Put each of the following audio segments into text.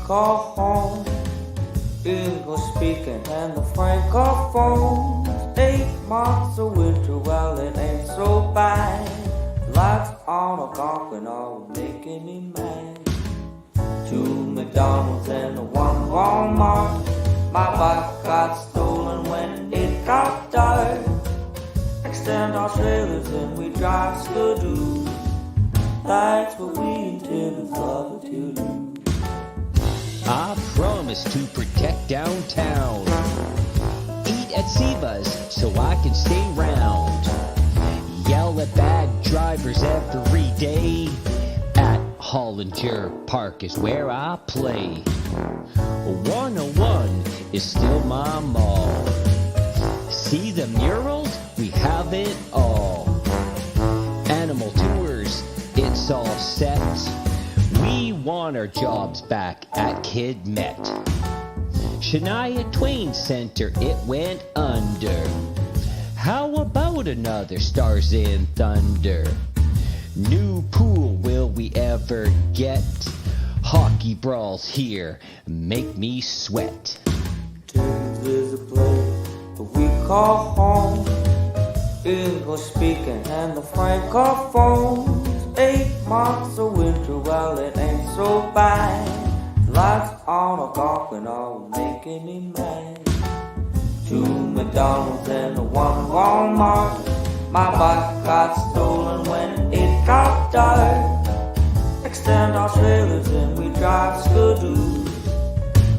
call home. English speaking and the francophones. 8 months of winter, well, it ain't so bad. Lights on a Cochran, all making me mad. 2 McDonald's and 1 Walmart. My bike got stolen when it got dark. Extend our trailers and we drive skidoo. That's what we intend with love to do. I promise to protect downtown. Eat at Sebalj so I can stay round. Yell at bad drivers every day. At Hollinger Park is where I play. 101 is still my mall. See the murals? We have it all. Animal tours, it's all set. We want our jobs back at Kid Met. Shania Twain Center, it went under. How about another Stars and Thunder? New pool, will we ever get? Hockey brawls here, make me sweat. There's a place that we call home. English speaking and the francophones. 8 months of winter, well, it ain't so bad. Lights on a Cochran, all making me mad. 2 McDonald's and 1 Walmart. My bike got stolen when it got dark. Extend our trailers and we drive skidoo.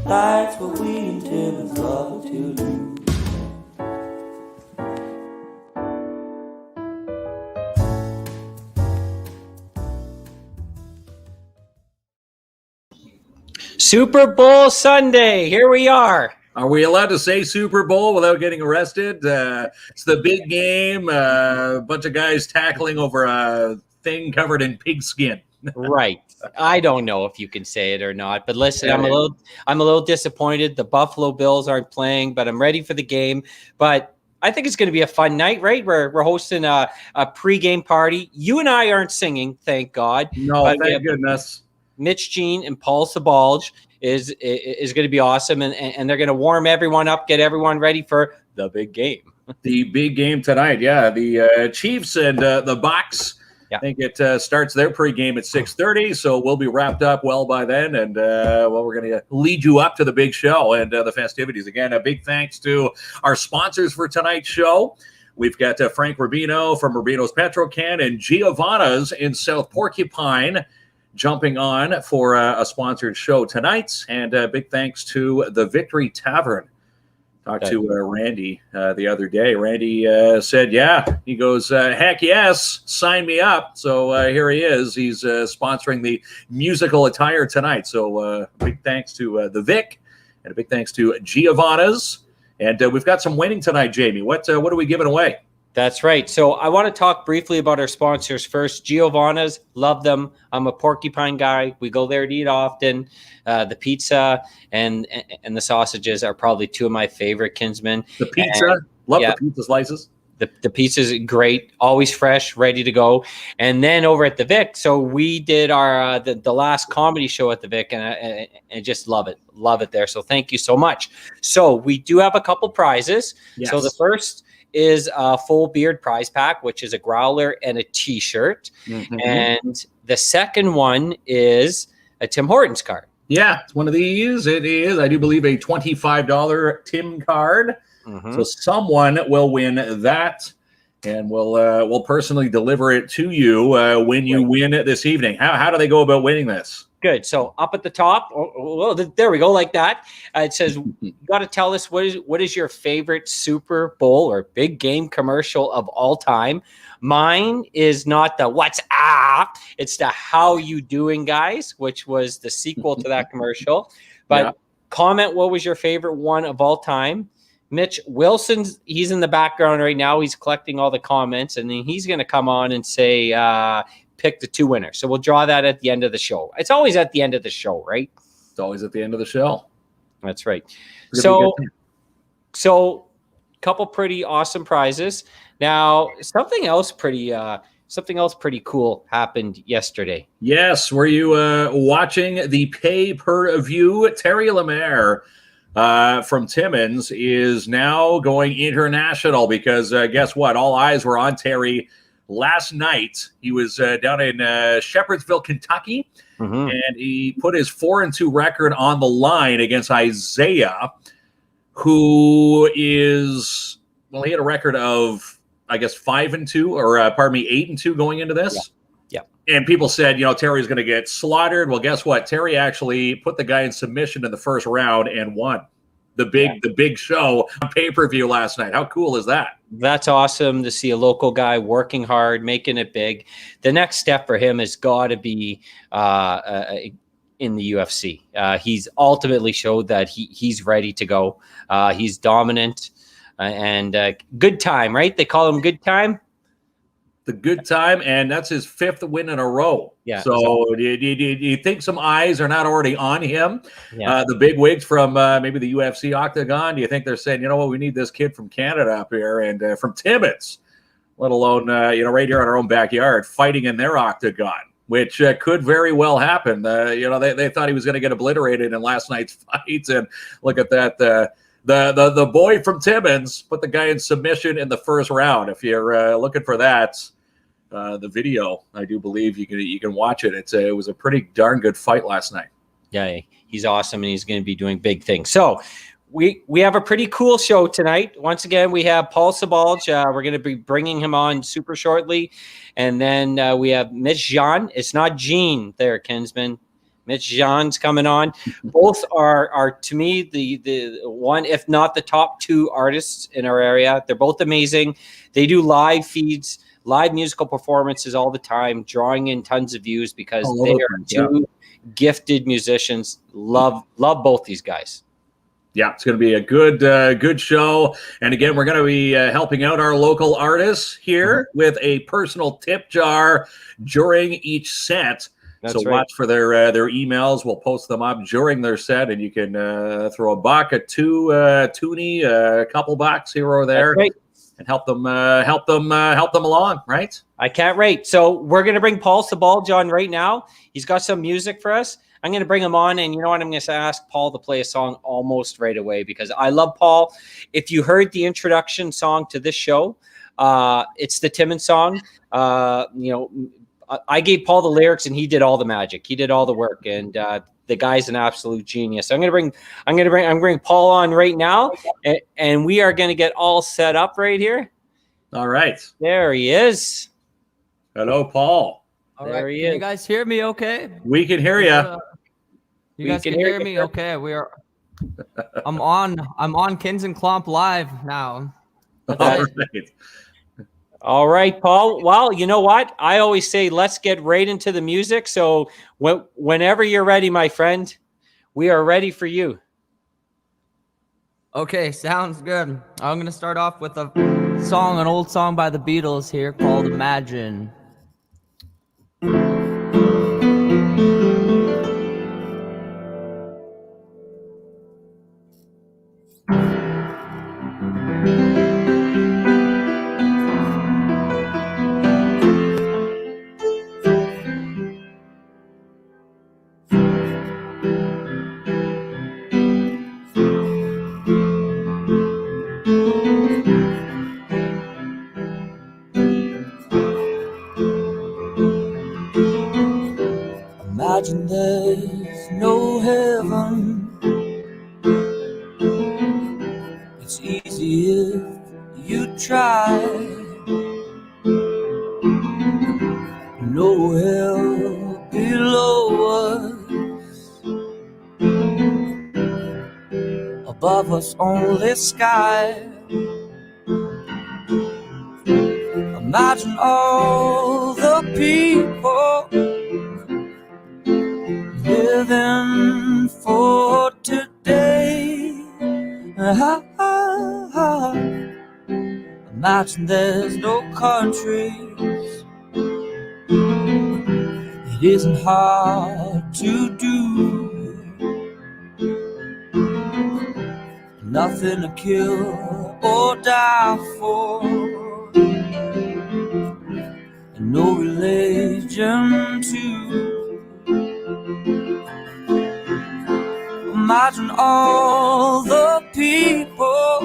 That's what we intend with love to do. Super Bowl Sunday. Here we are. Are we allowed to say Super Bowl without getting arrested? It's the big game. A bunch of guys tackling over a thing covered in pigskin. Right. I don't know if you can say it or not, but listen, I'm a little disappointed. The Buffalo Bills aren't playing, but I'm ready for the game. But I think it's going to be a fun night, right? We're hosting a pregame party. You and I aren't singing, thank God. No, thank goodness. Mitch, Jean, and Paul Sebalj is going to be awesome, and they're going to warm everyone up, get everyone ready for the big game. The big game tonight, yeah. The Chiefs and the Bucs. Yeah. I think it starts their pregame at 6:30, so we'll be wrapped up well by then. And, we're going to lead you up to the big show and the festivities. Again, a big thanks to our sponsors for tonight's show. We've got Frank Rubino from Rubino's Petrocan and Giovanna's in South Porcupine jumping on for a sponsored show tonight. And big thanks to the Victory Tavern. Talked to Randy the other day. Randy said, yeah, he goes, heck yes, sign me up. So here he is. He's sponsoring the musical attire tonight. So big thanks to the Vic and a big thanks to Giovanna's. And we've got some winning tonight, Jamie. What are we giving away? That's right. So I want to talk briefly about our sponsors first. Giovanna's, love them. I'm a Porcupine guy. We go there to eat often. The pizza and the sausages are probably two of my favorite Kinsmen. The pizza, love the pizza slices. The pizza's great, always fresh, ready to go. And then over at the Vic, so we did our the last comedy show at the Vic, and I just love it there. So thank you so much. So we do have a couple prizes. Yes. So the first is a full beard prize pack, which is a growler and a t-shirt. Mm-hmm. And the second one is a Tim Hortons card. Yeah, it's one of these. It is, I do believe, a $25 Tim card. Mm-hmm. So someone will win that, and we'll personally deliver it to you when you win it this evening. How do they go about winning this? Good. So up at the top, well, there we go, like that. It says, you got to tell us what is your favorite Super Bowl or big game commercial of all time. Mine is not the what's up, it's the how you doing, guys, which was the sequel to that commercial. But comment what was your favorite one of all time. Mitch Wilson's, he's in the background right now. He's collecting all the comments, and then he's going to come on and say, pick the two winners. So we'll draw that at the end of the show. It's always at the end of the show, right? It's always at the end of the show. That's right. So couple pretty awesome prizes. Now, something else pretty something else pretty cool happened yesterday. Yes, were you watching the pay-per-view? Terry Lemaire from Timmins is now going international because guess what? All eyes were on Terry last night. He was down in Shepherdsville, Kentucky, and he put his 4-2 record on the line against Isaiah, who is, well, he had a record of, I guess, 5-2, or 8-2 going into this. Yeah. And people said, Terry's going to get slaughtered. Well, guess what? Terry actually put the guy in submission in the first round and won the big show on pay-per-view last night. How cool is that? That's awesome to see a local guy working hard, making it big. The next step for him has got to be in the UFC. He's ultimately showed that he's ready to go. He's dominant and good time, right? They call him good time. The good time, and that's his 5th win in a row. Yeah. So do you think some eyes are not already on him? Yeah. The big wigs from maybe the UFC octagon, do you think they're saying, you know what, we need this kid from Canada up here and from Timmins, let alone, right here in our own backyard, fighting in their octagon, which could very well happen. They thought he was going to get obliterated in last night's fights, and look at that. The boy from Timmins put the guy in submission in the first round. If you're looking for that, the video, I do believe you can watch it. It was a pretty darn good fight last night. Yeah, he's awesome, and he's going to be doing big things. So we have a pretty cool show tonight. Once again, we have Paul Sebalj. We're going to be bringing him on super shortly, and then we have Mitch Jean. It's not Gene there, Kinsman. Mitch Jean's coming on. Both are to me the one, if not the top 2 artists in our area. They're both amazing. They do live feeds, live musical performances all the time, drawing in tons of views because they are 2 gifted musicians. Love both these guys. Yeah, it's going to be a good show. And again, we're going to be helping out our local artists here with a personal tip jar during each set. That's so right. Watch for their emails. We'll post them up during their set, and you can throw $1, a $2, toonie, a couple bucks here or there, right, and help them along. Right? I can't wait. So we're going to bring Paul Sebalj on right now. He's got some music for us. I'm going to bring him on, and you know what? I'm going to ask Paul to play a song almost right away because I love Paul. If you heard the introduction song to this show, it's the Timmins song. I gave Paul the lyrics, and he did all the magic. He did all the work, and the guy's an absolute genius. So I'm going to bring Paul on right now, and we are going to get all set up right here. All right. There he is. Hello, Paul. All There right. he Can is. you guys hear me okay? We can hear you. You guys can hear me okay? We are I'm on KINZ and KLOMP live now. All right. All right, Paul. Well, you know what? I always say let's get right into the music. So whenever you're ready, my friend, we are ready for you. Okay, sounds good. I'm gonna start off with an old song by the Beatles here called Imagine. Imagine there's no heaven. It's easy if you try. No hell below us, above us only sky. Imagine all the people living for today. Imagine there's no countries. It isn't hard to do. Nothing to kill or die for. And no religion too. Imagine all the people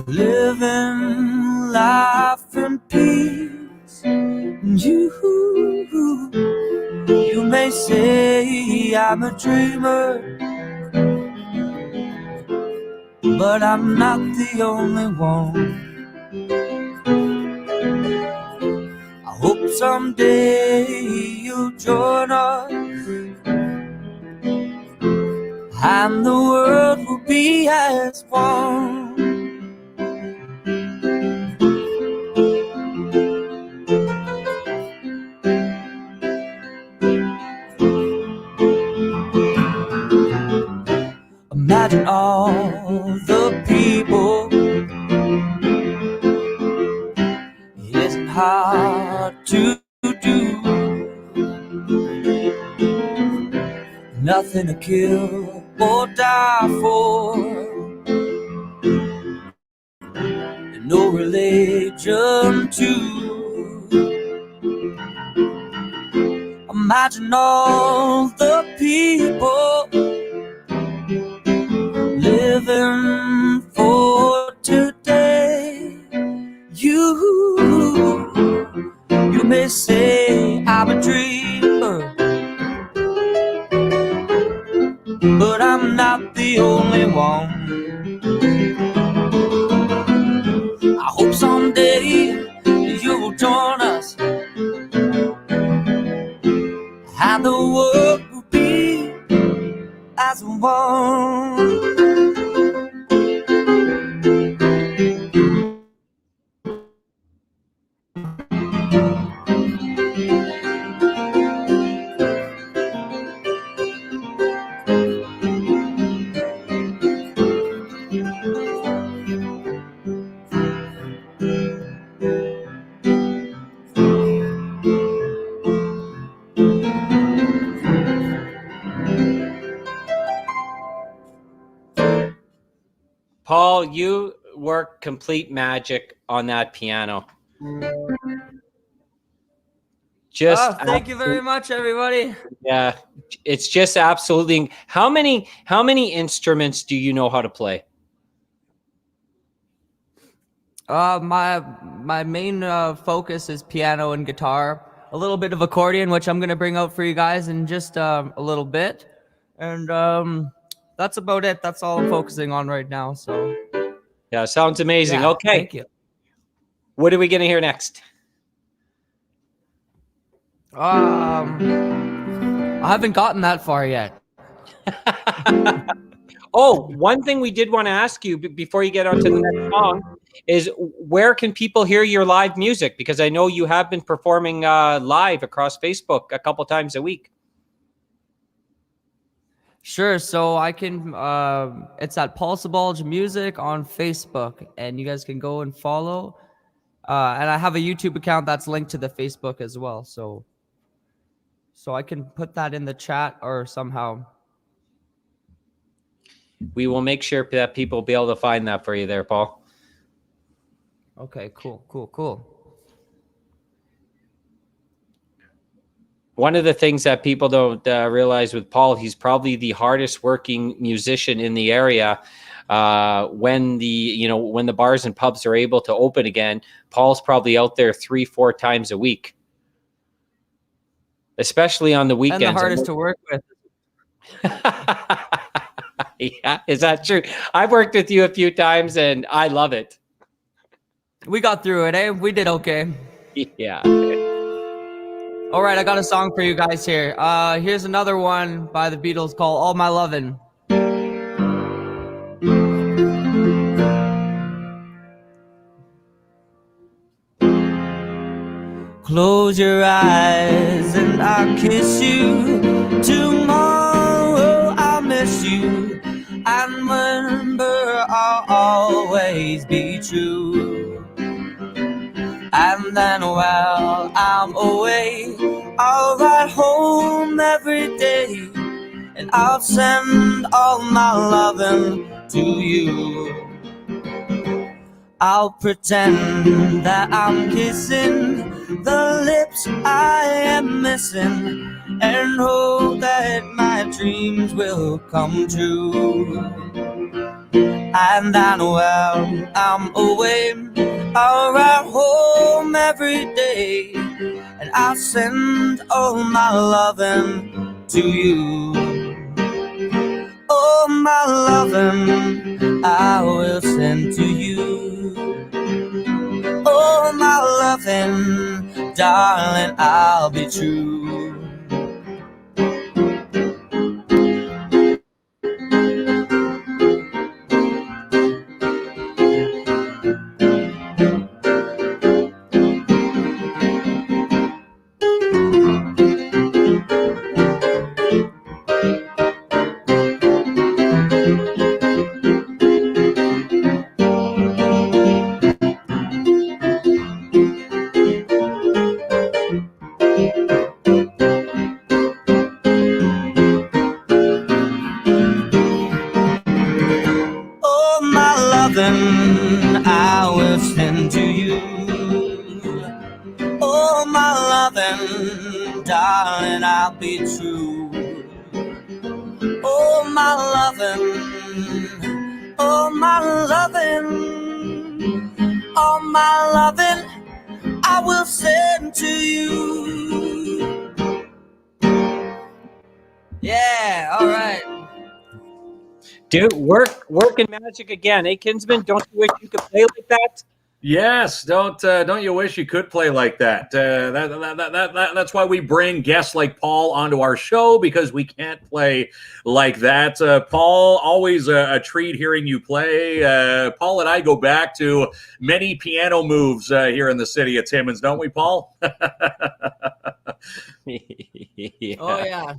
living life in peace. You may say I'm a dreamer, but I'm not the only one. I hope someday you'll join us, and the world will be as one. Imagine all the people. It isn't hard to do. Nothing to kill or die for, and no religion too. Imagine all the people living for today. You may say I'm a dreamer, but I'm not the only one. I hope someday you'll join us, and the world will be as one. Paul, you work complete magic on that piano. Thank you very much, everybody. Yeah, it's just absolutely. How many instruments do you know how to play? My main focus is piano and guitar. A little bit of accordion, which I'm gonna bring out for you guys in just a little bit, and that's about it. That's all I'm focusing on right now. So yeah, sounds amazing. Yeah, okay, thank you. What are we gonna hear next? I haven't gotten that far yet. Oh, one thing we did want to ask you before you get on to the next song is where can people hear your live music? Because I know you have been performing live across Facebook a couple times a week. Sure. So I can. It's at Sebalj Music on Facebook, and you guys can go and follow. And I have a YouTube account that's linked to the Facebook as well. So I can put that in the chat or somehow. We will make sure that people will be able to find that for you there, Paul. Okay. Cool. One of the things that people don't realize with Paul, he's probably the hardest working musician in the area. When the bars and pubs are able to open again, Paul's probably out there 3-4 times a week, especially on the weekends. And the hardest to work with. Yeah, is that true? I've worked with you a few times, and I love it. We got through it, eh? We did okay. Yeah. All right, I got a song for you guys here. Here's another one by the Beatles called All My Lovin'. Close your eyes and I'll kiss you. Tomorrow I'll miss you. And remember I'll always be true. And then while I'm away, I'll write home every day, and I'll send all my loving to you. I'll pretend that I'm kissing the lips I am missing, and hope that my dreams will come true. And I know while I'm away, I'll write home every day, and I'll send all my loving to you. All my loving I will send to you. All my loving, darling, I'll be true. Oh, my loving, I will send to you. Oh, my loving, darling, I'll be true. Oh, my loving, oh, my loving, oh, my loving, I will send to you. Yeah, all right. Dude, working magic again. Hey, Kinsman, don't you wish you could play like that? Yes, don't you wish you could play like that? That's why we bring guests like Paul onto our show, because we can't play like that. Paul, always a treat hearing you play. Paul and I go back to many piano moves here in the city of Timmins, don't we, Paul? Yeah. Oh yeah.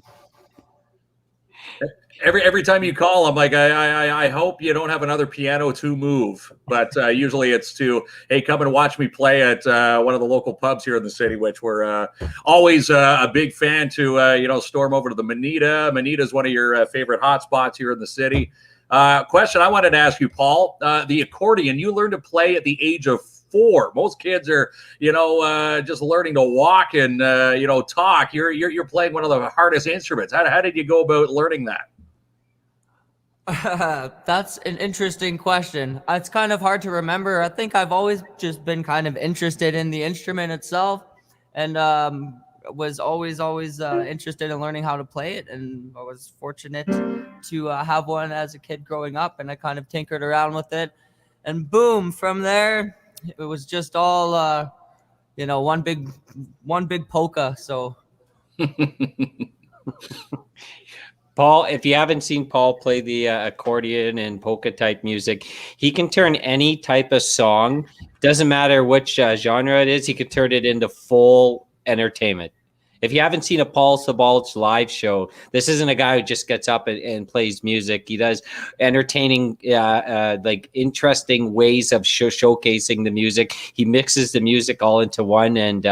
Every time you call, I'm like, I hope you don't have another piano to move. But usually it's to, hey, come and watch me play at one of the local pubs here in the city, which we're always a big fan to, storm over to the Manita. Manita is one of your favorite hot spots here in the city. Question I wanted to ask you, Paul, the accordion, you learned to play at the age of 4. Most kids are, just learning to walk and, talk. You're playing one of the hardest instruments. How did you go about learning that? That's an interesting question. It's kind of hard to remember. I think I've always just been kind of interested in the instrument itself, and was always interested in learning how to play it. And I was fortunate to have one as a kid growing up, and I kind of tinkered around with it. And boom, from there, it was just all, one big polka. So. Paul, if you haven't seen Paul play the accordion and polka type music, he can turn any type of song, doesn't matter which genre it is, he could turn it into full entertainment. If you haven't seen a Paul Sebalj live show, this isn't a guy who just gets up and plays music. He does entertaining, like interesting ways of showcasing the music. He mixes the music all into one, and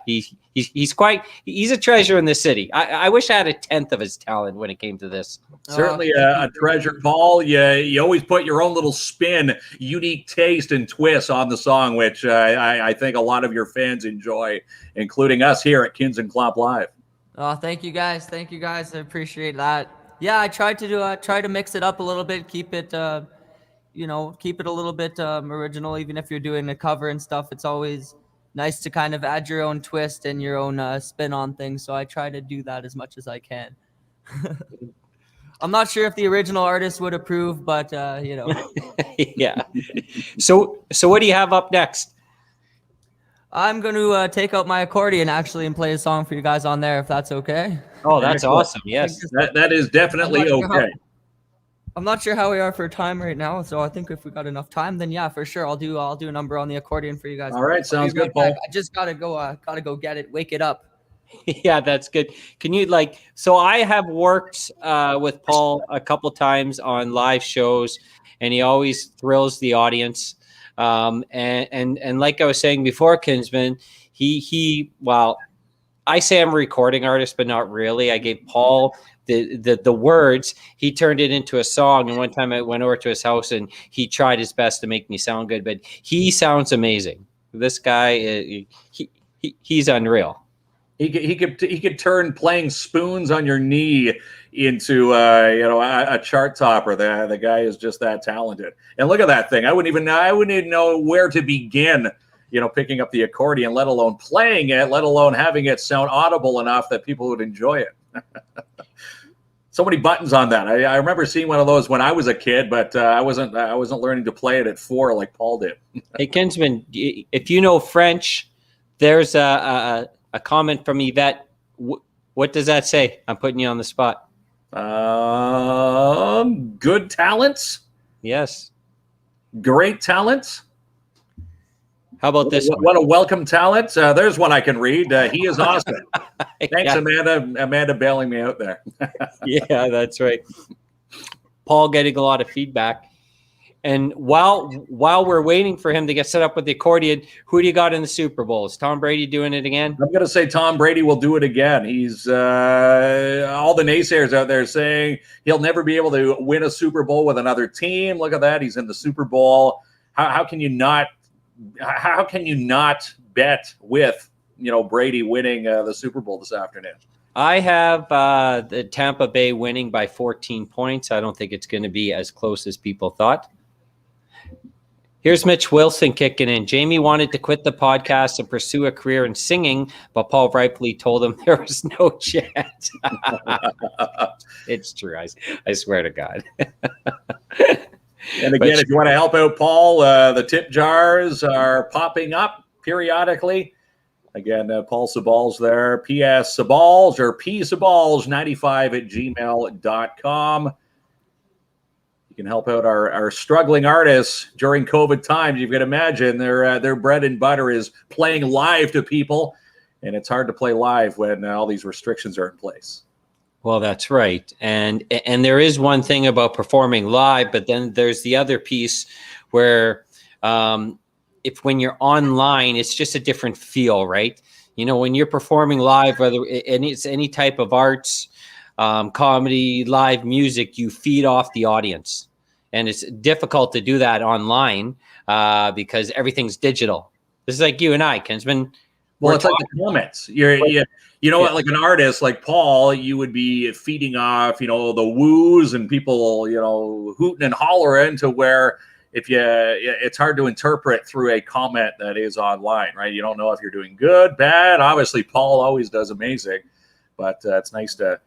he's a treasure in the city. I wish I had a tenth of his talent when it came to this. Certainly a treasure, Paul. You always put your own little spin, unique taste and twist on the song, which I think a lot of your fans enjoy, including us here at KINZ and KLOMP Live. Oh, thank you guys. I appreciate that. Yeah, I tried to mix it up a little bit, keep it a little bit original. Even if you're doing a cover and stuff, it's always nice to kind of add your own twist and your own spin on things. So I try to do that as much as I can. I'm not sure if the original artist would approve, but Yeah. So what do you have up next? I'm going to take out my accordion actually and play a song for you guys on there, if that's okay. Oh, that's awesome. Yes. That is definitely okay. I'm not sure how we are for time right now, so I think if we got enough time, then yeah, for sure I'll do a number on the accordion for you guys. All right, sounds good, Paul. I just gotta go get it, wake it up. Yeah, that's good. Can you so I have worked with Paul a couple times on live shows, and he always thrills the audience. And like I was saying before, Kinsman, he I say I'm a recording artist, but not really. I gave Paul the words. He turned it into a song. And one time I went over to his house and he tried his best to make me sound good, but he sounds amazing. This guy, he's unreal. He could turn playing spoons on your knee into a chart topper. The guy is just that talented. And look at that thing. I wouldn't even know where to begin. Picking up the accordion, let alone playing it, let alone having it sound audible enough that people would enjoy it. So many buttons on that. I remember seeing one of those when I was a kid, but I wasn't learning to play it at 4 like Paul did. Hey, Kinsman, if you know French, there's a comment from Yvette. What does that say? I'm putting you on the spot. Good talents. Yes. Great talents. How about this? What a welcome talent. There's one I can read. He is awesome. Thanks, Amanda bailing me out there. Yeah, that's right. Paul getting a lot of feedback. And while we're waiting for him to get set up with the accordion, who do you got in the Super Bowl? Is Tom Brady doing it again? I'm going to say Tom Brady will do it again. He's all the naysayers out there saying he'll never be able to win a Super Bowl with another team. Look at that. He's in the Super Bowl. How can you not bet with Brady winning the Super Bowl this afternoon? I have the Tampa Bay winning by 14 points. I don't think it's going to be as close as people thought. Here's Mitch Wilson kicking in. Jamie wanted to quit the podcast and pursue a career in singing, but Paul rightfully told him there was no chance. It's true. I swear to God. And again, if you want to help out Paul, the tip jars are popping up periodically. Again, Paul Sebalj there. P.S. Sebalj or psebalj95@gmail.com. You can help out our struggling artists during COVID times. You can imagine their bread and butter is playing live to people, and it's hard to play live when all these restrictions are in place. Well, that's right. And there is one thing about performing live, but then there's the other piece where if when you're online, it's just a different feel, right? When you're performing live, whether it's any type of arts, comedy, live music, you feed off the audience. And it's difficult to do that online because everything's digital. This is like you and I, Kinsman. Well, it's like the comments. What, like an artist like Paul, you would be feeding off, the woos and people, hooting and hollering to where it's hard to interpret through a comment that is online, right? You don't know if you're doing good, bad. Obviously, Paul always does amazing, but it's nice to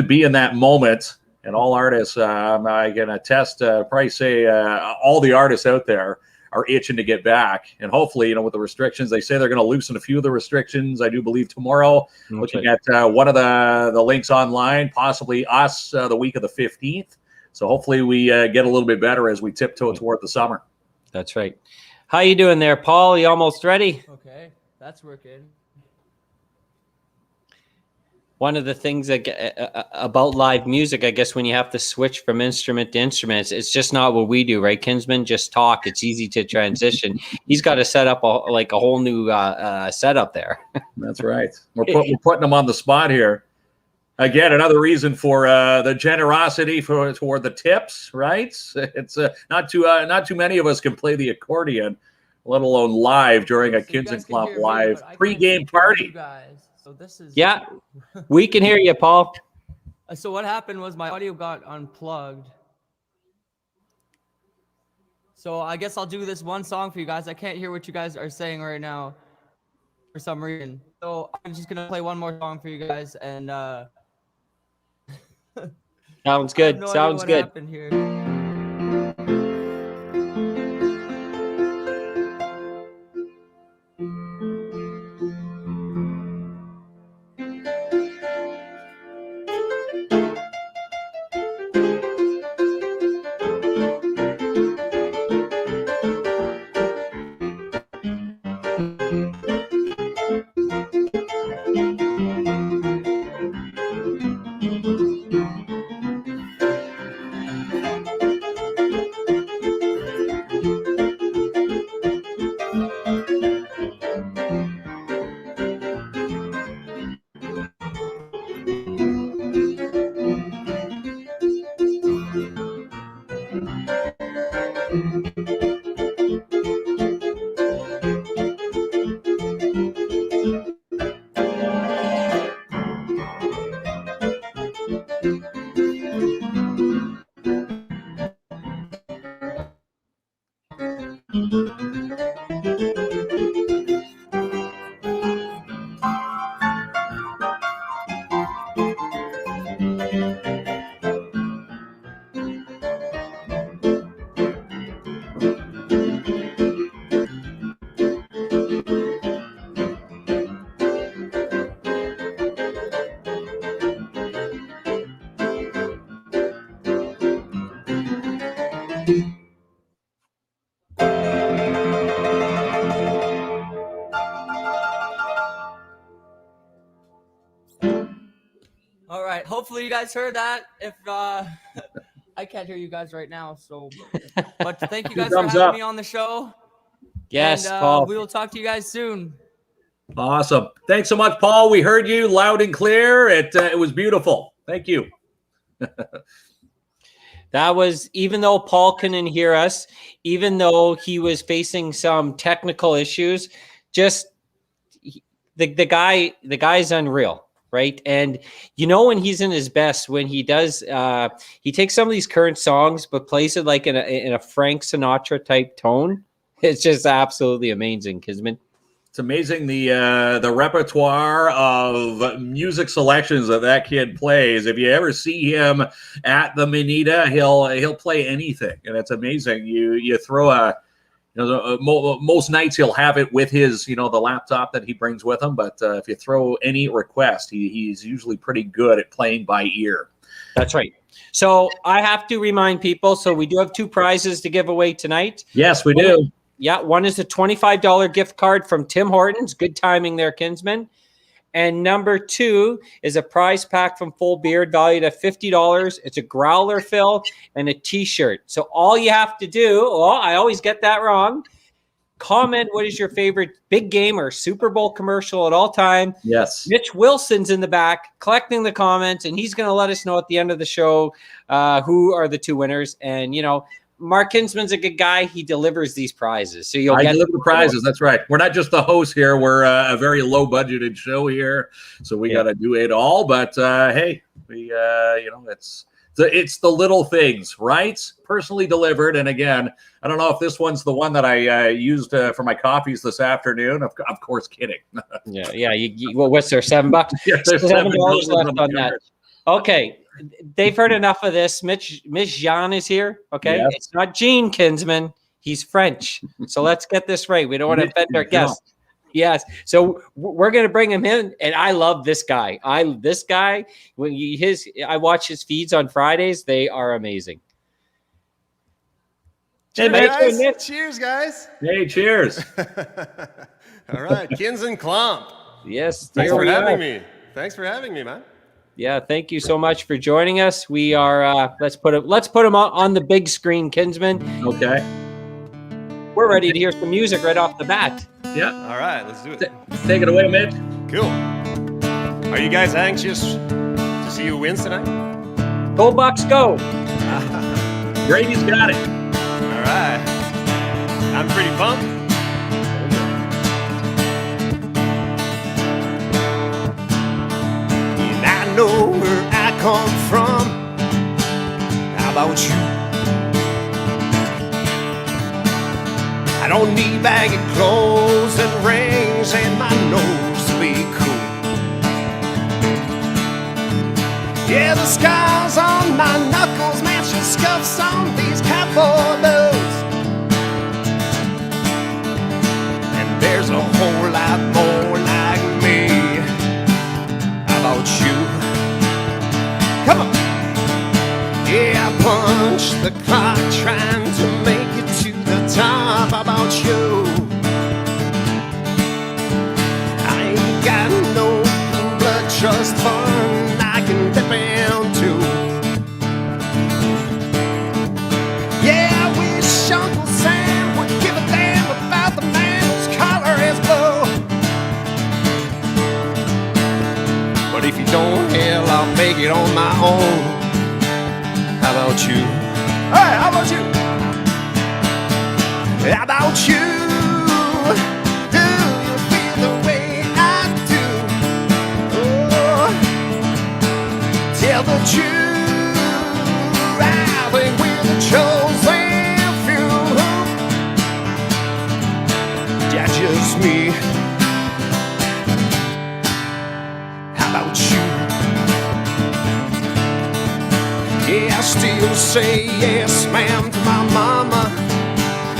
be in that moment. And all artists, I can attest, probably say all the artists out there are itching to get back. And hopefully, with the restrictions, they say they're going to loosen a few of the restrictions, I do believe, tomorrow. Okay. Looking at one of the links online, possibly us the week of the 15th. So hopefully we get a little bit better as we tiptoe toward the summer. That's right. How you doing there, Paul? You almost ready? Okay, that's working. One of the things about live music, I guess, when you have to switch from instrument to instrument, it's just not what we do, right? Kinsman, just talk. It's easy to transition. He's got to set up a whole new setup there. That's right. We're putting him on the spot here. Again, another reason for the generosity toward the tips, right? It's not too many of us can play the accordion, let alone live during a KINZ and KLOMP live pregame party. So this is we can hear you, Paul. So what happened was my audio got unplugged. So I guess I'll do this one song for you guys. I can't hear what you guys are saying right now for some reason. So I'm just gonna play one more song for you guys, and sounds good. Sounds good. Happened here. All right. Hopefully you guys heard that. If I can't hear you guys right now, so but thank you guys for Thumbs having up. me on the show. Yes, and, Paul. we will talk to you guys soon. Awesome. Thanks so much, Paul. We heard you loud and clear. It was beautiful. Thank you. That was, even though Paul couldn't hear us, even though he was facing some technical issues, just the guy's unreal, right? And you know when he's in his best, when he does, he takes some of these current songs but plays it like in a Frank Sinatra type tone. It's just absolutely amazing, Kisman. It's amazing the repertoire of music selections that kid plays. If you ever see him at the Manita, he'll play anything, and it's amazing. You throw most nights he'll have it with his the laptop that he brings with him. But if you throw any request, he's usually pretty good at playing by ear. That's right. So I have to remind people. So we do have 2 prizes to give away tonight. Yes, we do. Yeah, one is a $25 gift card from Tim Hortons. Good timing there, Kinsman. And number 2 is a prize pack from Full Beard valued at $50. It's a growler fill and a T-shirt. So all you have to do, I always get that wrong, comment what is your favorite big game or Super Bowl commercial at all time. Yes. Mitch Wilson's in the back collecting the comments, and he's going to let us know at the end of the show who are the 2 winners. And, Mark Kinsman's a good guy. He delivers these prizes. So you'll get deliver the prizes. That's right. We're not just the host here. We're a very low budgeted show here. So we got to do it all. But hey, we, it's the little things, right? Personally delivered. And again, I don't know if this one's the one that I used for my coffees this afternoon. Of course, kidding. Yeah. What's there? $7? Yeah, there's $7 left on that. Okay. They've heard enough of this. Miss Jean is here. Okay. Yes. It's not Jean Kinsman. He's French. So let's get this right. We don't want to offend our guests. Yes. So we're going to bring him in. And I love this guy. I watch his feeds on Fridays. They are amazing. Cheers, Hey, guys. Mitch. Cheers, guys. Hey, cheers. All right, KINZ and KLOMP. Yes. Thanks here for we having are. me. Thanks for having me, man. Yeah, thank you so much for joining us. We are let's put him on the big screen, Kinsman. Okay. We're ready to hear some music right off the bat. Yeah. All right, let's do it. Take it away, Mitch. Cool. Are you guys anxious to see who wins tonight? Go Bucks, go! Brady's got it. All right. I'm pretty pumped. And I know where I come from. How about you? I don't need baggy clothes and rings and my nose to be cool. Yeah, the scars on my knuckles match the scuffs on these cowboy boots. And there's a whole lot more like me. How about you? Come on. Yeah, I punch the clock trying to make it to the top. How about you? I ain't got no blood trust fund I can dip into. Yeah, I wish Uncle Sam would give a damn about the man whose collar is blue. But if you don't, hell, I'll make it on my own. How about you? Hey, how about you? say yes, ma'am, to my mama.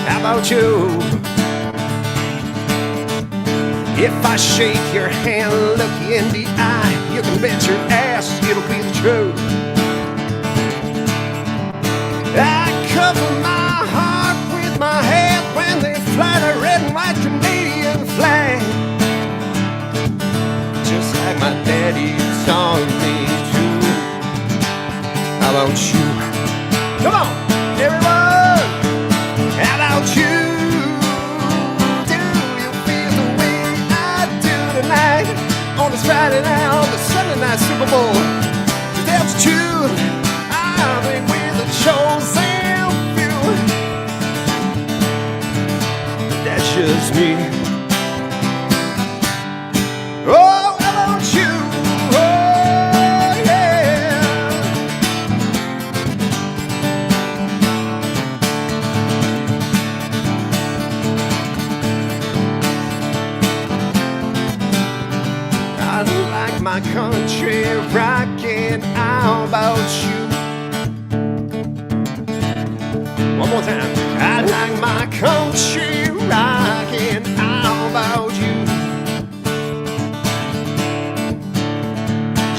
How about you? If I shake your hand, look you in the eye, you can bet your ass it'll be the truth. I cover my heart with my head when they fly the red and white Canadian flag, just like my daddy taught me to. How about you? Come on, everyone! How about you? Do you feel the way I do tonight? On this Friday night, on the Sunday night Super Bowl. That's true. I think we're the chosen few. That's just me. Oh, how about you? Oh, yeah. I like my country rockin'. How about you? One more time. I like my country rockin'. How about you?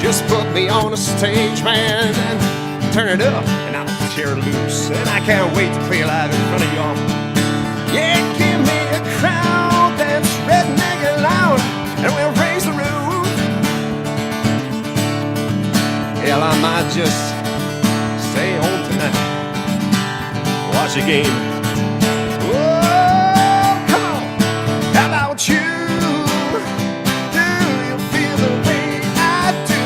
Just put me on a stage, man, and turn it up, and I'll tear loose. And I can't wait to play live in front of y'all. Yeah, give me a crowd that's redneck and loud, and we'll raise the roof. Hell, I might just stay home tonight, watch a game. Whoa, come on, how about you? Do you feel the way I do?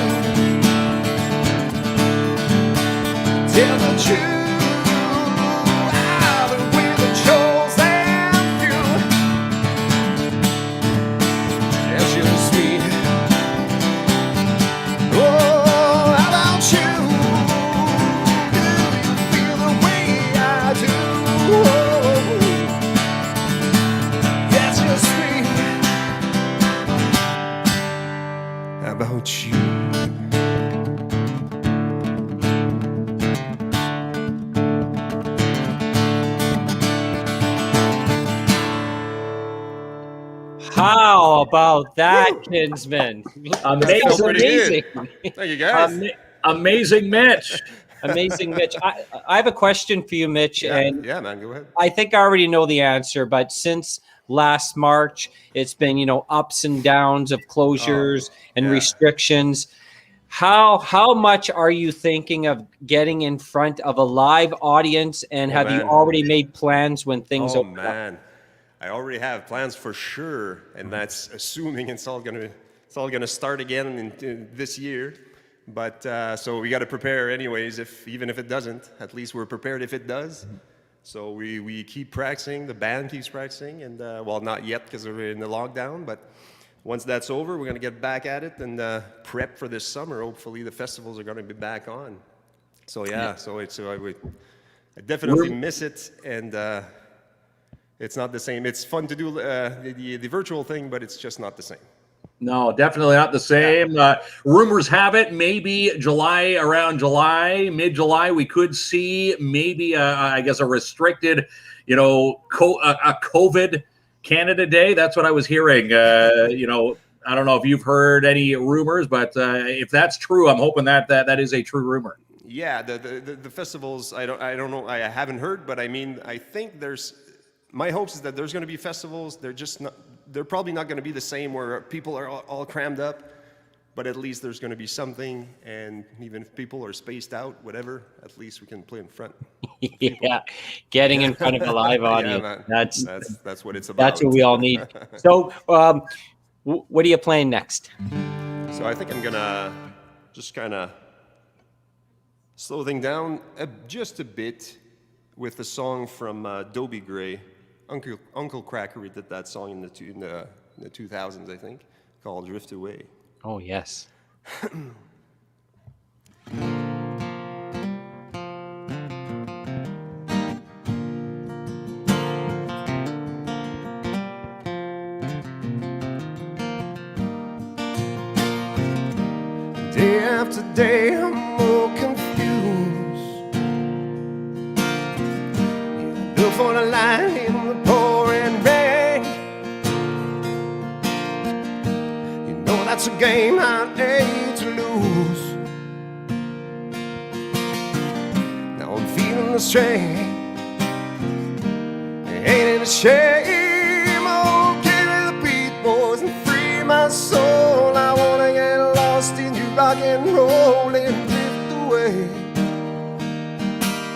Tell the truth, I've been with the chosen few. That's just me. Oh, how about you? Do you feel the way I do? Oh, that's just me. How about you? How about that, Kinsman? Amazing. pretty good. Amazing. Thank you, guys. Amazing Mitch. Amazing, Mitch. I have a question for you, Mitch, and Yeah, man, go ahead. I think I already know the answer, but since last March, it's been, ups and downs of closures and yeah. restrictions. How much are you thinking of getting in front of a live audience, and have you man. already made plans when things Oh open up? man, I already have plans for sure, and that's assuming it's all gonna start again in this year. But so we got to prepare anyways. Even if it doesn't, at least we're prepared if it does. So we keep practicing. The band keeps practicing, and well, not yet because we're in the lockdown. But once that's over, we're gonna get back at it and prep for this summer. Hopefully, the festivals are gonna be back on. So yeah, so I definitely miss it, and it's not the same. It's fun to do the virtual thing, but it's just not the same. No, definitely not the same. Rumors have it maybe around July, mid-July, we could see maybe I guess a restricted, a COVID Canada Day. That's what I was hearing. I don't know if you've heard any rumors, but if that's true, I'm hoping that is a true rumor. Yeah, the festivals. I don't know. I haven't heard, but I mean, I think my hopes is that there's going to be festivals. They're probably not going to be the same where people are all crammed up, but at least there's going to be something. And even if people are spaced out, whatever, at least we can play in front. Yeah, getting in front of a live audience. Yeah, that's what it's about. That's what we all need. So, what are you playing next? So I think I'm gonna just kind of slow things down just a bit with a song from Dobie Gray. Uncle Cracker did that song in the 2000s, I think, called "Drift Away." Oh yes. Day after day, I'm more confused. Look for the light in the pouring rain. You know that's a game I hate to lose. Now I'm feeling the strain. Ain't it a shame? Oh, give me the beat, boys, and free my soul. I wanna get lost in you, rock and roll and drift away.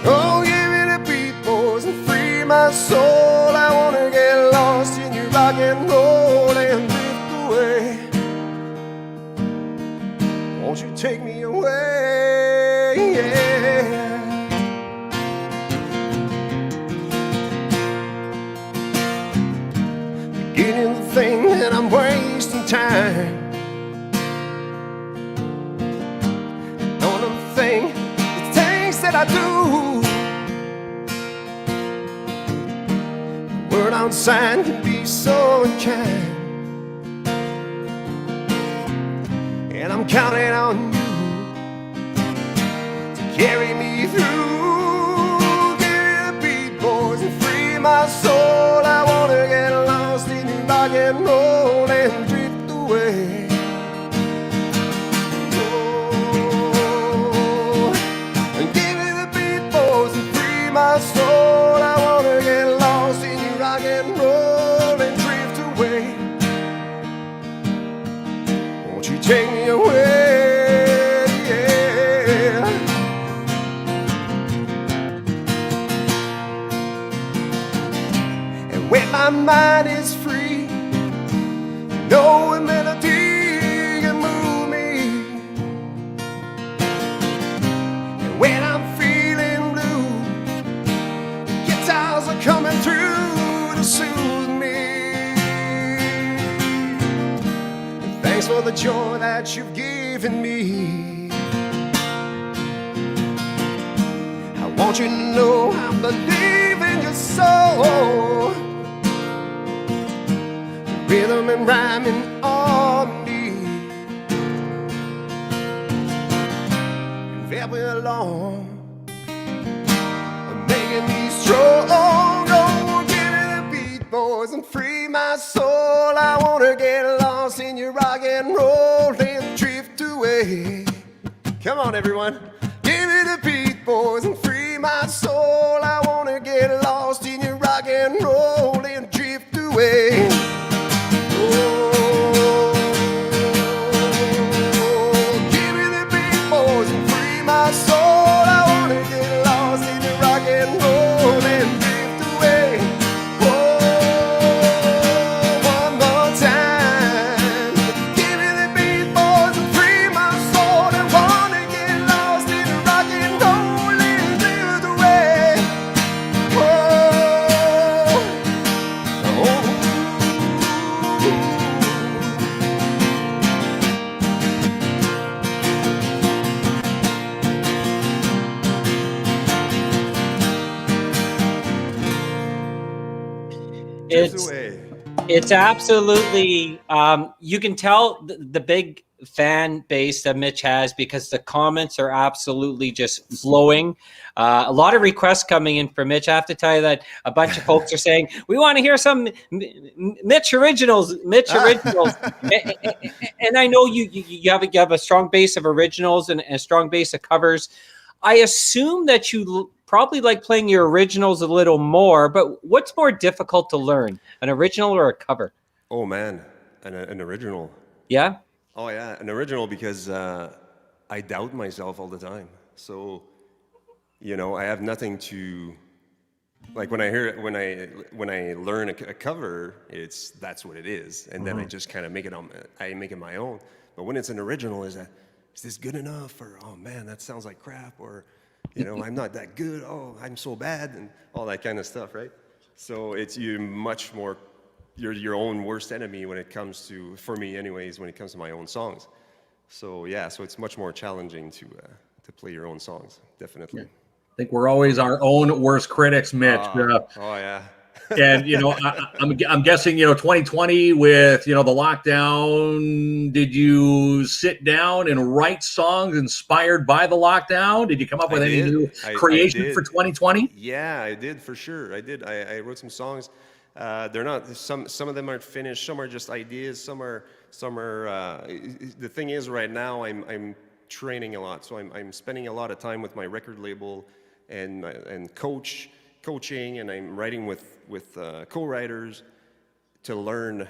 Oh, give me the beat, boys, and free my soul. I wanna get lost in you, rock and roll and drift away. Won't you take me away? Yeah. Getting the thing that I'm wasting time. Don't know the thing, the things that I do. The word outside can be so unkind, and I'm counting on you to carry me through. Give me the beat, boys, and free my soul. I wanna get lost in you, rock and roll and drift away. Oh, and give me the beat, boys, and free my soul. I wanna get lost in you, rock and roll and drift away. Won't you take me away? Yeah. And when my mind is free, no melody can move me. And when I'm feeling blue, the guitars are coming through to soothe me. And thanks for the joy that you've given me. I want you to know I believe in your soul. Rhythm and rhyming on me. You've helped me along, making me strong. Oh, give me the beat, boys, and free my soul. I wanna get lost in your rock and roll and drift away. Come on, everyone. Give me the beat, boys, and free my soul. I wanna get lost in your rock and roll and drift away. Give me the beat, boys, and free my soul. I wanna get lost in the rock and roll and drift away. Oh, one more time. Give me the beat, boys, and free my soul. I wanna get lost in the rock and roll and drift away. Oh, oh. It's absolutely you can tell the big fan base that Mitch has, because the comments are absolutely just flowing. A lot of requests coming in for Mitch. I have to tell you that a bunch of folks are saying, we want to hear some Mitch originals. And I know you have a strong base of originals and a strong base of covers. I assume that you probably like playing your originals a little more, but what's more difficult to learn, an original or a cover? Oh man, an original. Yeah? Oh yeah, an original, because I doubt myself all the time. So, you know, I have nothing to, like when I hear it, when I learn a cover, that's what it is, and then I just kind of make it my own. But when it's an original, is this good enough? Or, oh man, that sounds like crap. Or, you know, I'm not that good. Oh, I'm so bad, and all that kind of stuff, right? So you're much more, you're your own worst enemy when it comes to, for me anyways, when it comes to my own songs. So yeah, so it's much more challenging to play your own songs, definitely. I think we're always our own worst critics, Mitch. Oh yeah. And I'm guessing 2020 with the lockdown. Did you sit down and write songs inspired by the lockdown? Did you come up with any new creation for 2020? Yeah, I did for sure. I did. I wrote some songs. They're not some of them aren't finished. Some are just ideas. Some are. The thing is, right now I'm training a lot, so I'm spending a lot of time with my record label and coaching, and I'm writing with co-writers to learn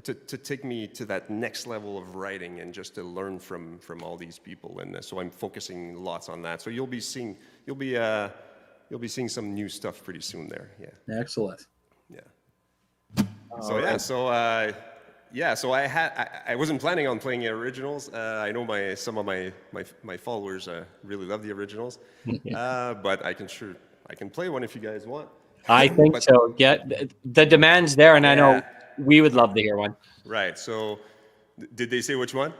to take me to that next level of writing and just to learn from all these people. And so I'm focusing lots on that. So you'll be seeing some new stuff pretty soon there. Yeah. Excellent. Yeah. So I wasn't planning on playing originals. I know some of my followers really love the originals, but I can play one if you guys want. I think so. Yeah, the demand's there, and I know we would love to hear one. Right. So, did they say which one?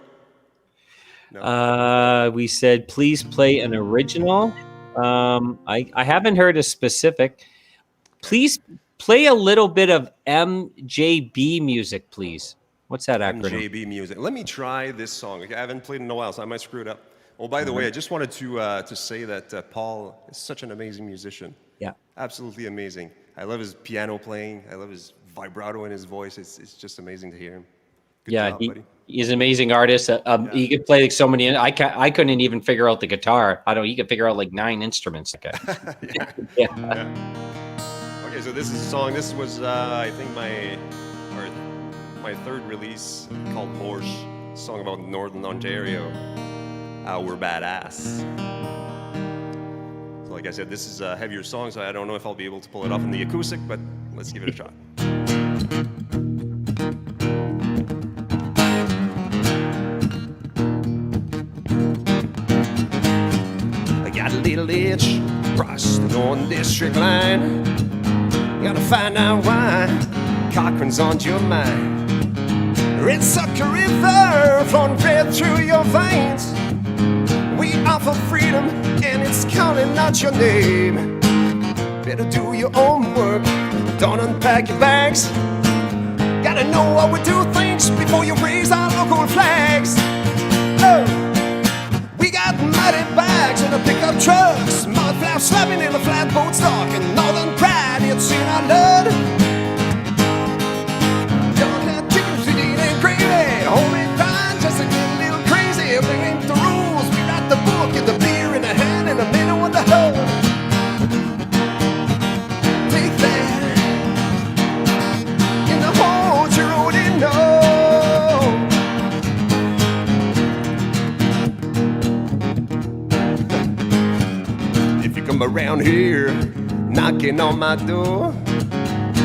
No. We said please play an original. I haven't heard a specific. Please play a little bit of MJB music, please. What's that acronym? MJB music. Let me try this song. I haven't played in a while, so I might screw it up. Oh, by the way, I just wanted to say that Paul is such an amazing musician. Yeah. Absolutely amazing. I love his piano playing. I love his vibrato in his voice. It's just amazing to hear him. Good job, buddy. He's an amazing artist. He could play like so many. I couldn't even figure out the guitar. He could figure out like 9 instruments. Okay. Yeah. Okay, so this is a song. This was I think my third release called Morse, a song about Northern Ontario. We're badass. So like I said, this is a heavier song, so I don't know if I'll be able to pull it off in the acoustic, but let's give it a shot. I got a little itch across the Northern District line. Gotta find out why Cochran's on your mind. It's like a river flowing red through your veins. We offer freedom and it's calling out your name. Better do your own work, don't unpack your bags. Gotta know how we do things before you raise our local flags. Oh, we got mighty bags in the pickup trucks, mud flaps slapping in the flatboat stock, and northern pride, it's in our blood. Don't have chickens to eat and gravy, homemade pie just to get a little crazy. We ain't the rules, we write the book, get the beer in the hand and the middle of the hole. Take that in the hole you already know. If you come around here knocking on my door,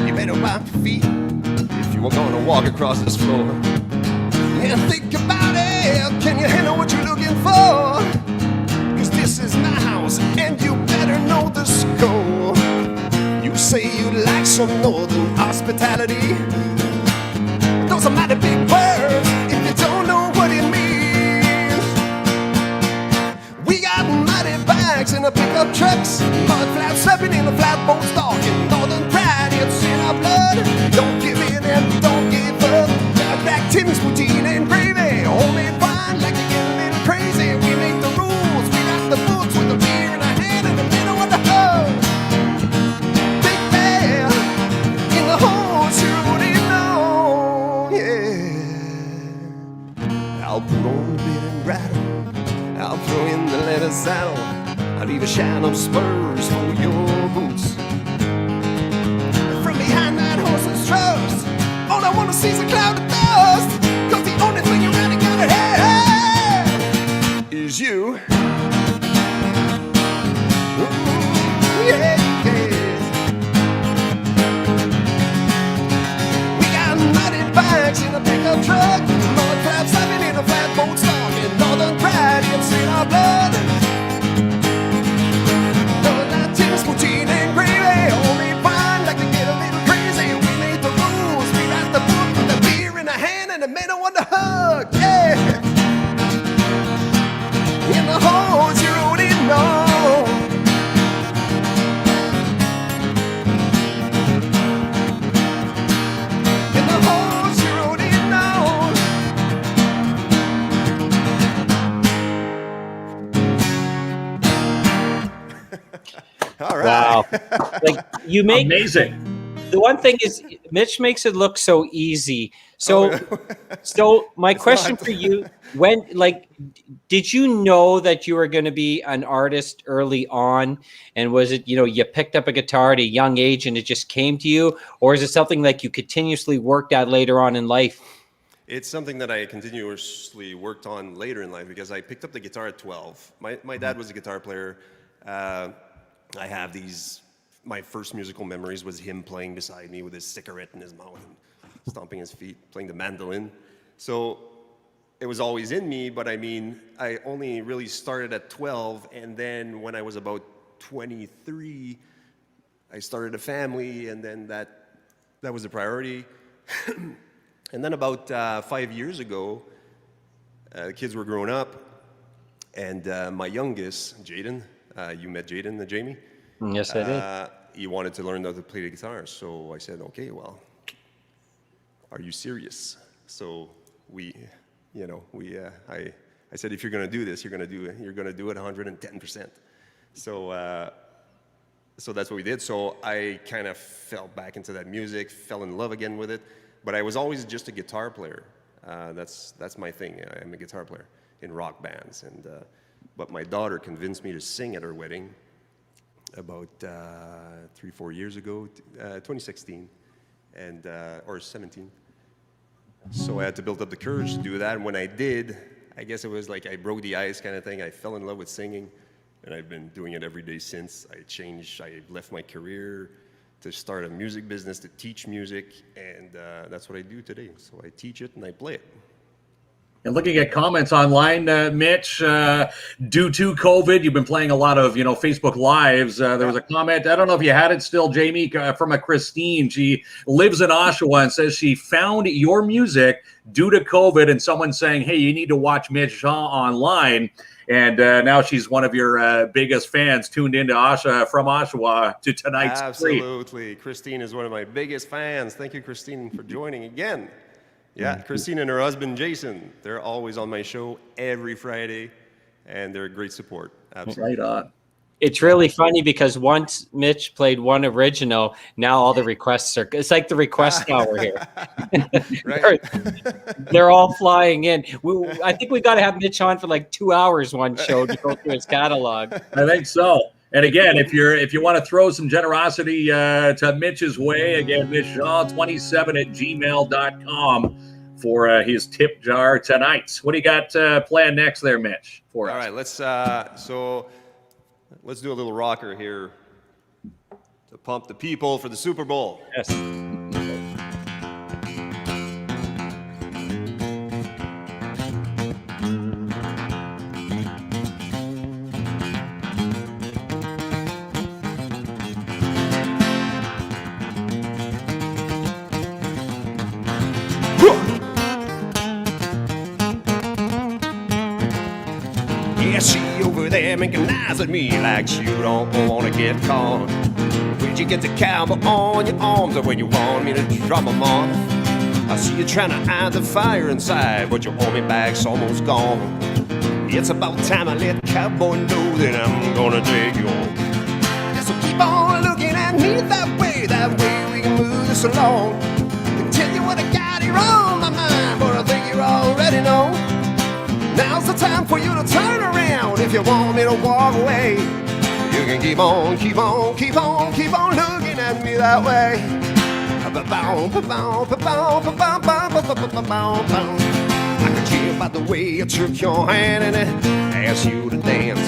you better wipe your feet if you are gonna walk across this floor. And think about it, can you handle what you're looking for? Cause this is my house and you better know the score. You say you'd like some northern hospitality, those are mighty big words if you don't know what it means. We got mighty bags in the pickup trucks, mud flaps slapping in the flatboat stock, and northern pride, it's in our blood. Don't give in and don't give up. Back Tim's poutine and gravy, homemade wine like you get a little crazy. We make the rules, we got the books with the beer in our hand and the middle of the hole. Big bear in the hole, you already know, yeah. I'll put on the bit and rattle, I'll throw in the leather saddle, I'll leave a shine of spurs for your boots. From behind that horse's trust, all I wanna see is a cloud of dust. Cause the only thing you really gotta have is you. Ooh, yeah, yeah. We got mighty bags in a pickup truck, mud flaps slapping in a flatboat stock, and northern pride, it's in our blood. You make amazing. The one thing is, Mitch makes it look so easy. So, so my question for you: did you know that you were going to be an artist early on? And was it, you picked up a guitar at a young age and it just came to you, or is it something like you continuously worked at later on in life? It's something that I continuously worked on later in life because I picked up the guitar at 12. My dad was a guitar player. I have my first musical memories was him playing beside me with his cigarette in his mouth and stomping his feet, playing the mandolin. So it was always in me, but I mean, I only really started at 12, and then when I was about 23, I started a family, and then that was a priority. And then about 5 years ago, the kids were growing up, and my youngest, Jaden, you met Jaden, Jamie? Yes, I did. He wanted to learn how to play the guitar, so I said, okay, well, are you serious? So I said, if you're going to do this, you're going to do it 110%. So that's what we did. So I kind of fell back into that music, fell in love again with it. But I was always just a guitar player. That's my thing. I'm a guitar player in rock bands. But my daughter convinced me to sing at her wedding about 3-4 years ago, 2016, or 17. So I had to build up the courage to do that. And when I did, I guess it was like I broke the ice kind of thing. I fell in love with singing, and I've been doing it every day since. I left my career to start a music business, to teach music, and that's what I do today. So I teach it and I play it. And looking at comments online, Mitch, due to COVID, you've been playing a lot of, Facebook Lives. There was a comment, I don't know if you had it still, Jamie, from a Christine. She lives in Oshawa and says she found your music due to COVID, and someone saying, hey, you need to watch Mitch online. And now she's one of your biggest fans, tuned into from Oshawa to tonight's Absolutely. Christine is one of my biggest fans. Thank you, Christine, for joining again. Yeah, Christine and her husband, Jason, they're always on my show every Friday, and they're a great support. Absolutely. Right on. It's really funny because once Mitch played one original, now all the requests it's like the request hour here. Right. they're all flying in. I think we got to have Mitch on for like 2 hours one show to go through his catalog. I think so. And again, if you want to throw some generosity to Mitch's way, again, mitchshaw27@gmail.com for his tip jar tonight. What do you got planned next there, Mitch? For us? All right, let's do a little rocker here to pump the people for the Super Bowl. Yes. Yeah, she over there making eyes at me like you don't wanna get caught. Where'd you get the cowboy on your arms, or where you want me to drop them off? I see you trying to hide the fire inside, but your army bag's almost gone. It's about time I let cowboy know that I'm gonna take you on. So keep on looking at me that way we can move this along. I can tell you what I got here on my mind, but I think you already know. Now's the time for you to turn around if you want me to walk away. You can keep on looking at me that way. I can hear by the way you took your hand and asked you to dance.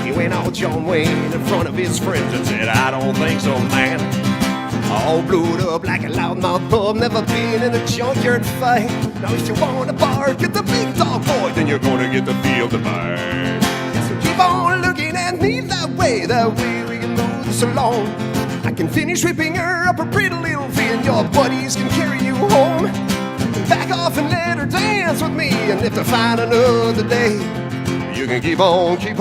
He went out John Wayne in front of his friends and said, I don't think so, man. All blued up like a loudmouth bub, never been in a junkyard fight. Now if you want to bark at the big dog boy, then you're gonna get the feel to bite. So keep on looking at me that way we can move this along. I can finish whipping her up a pretty little fee, and your buddies can carry you home. Back off and let her dance with me, and if to find another day, you can keep on looking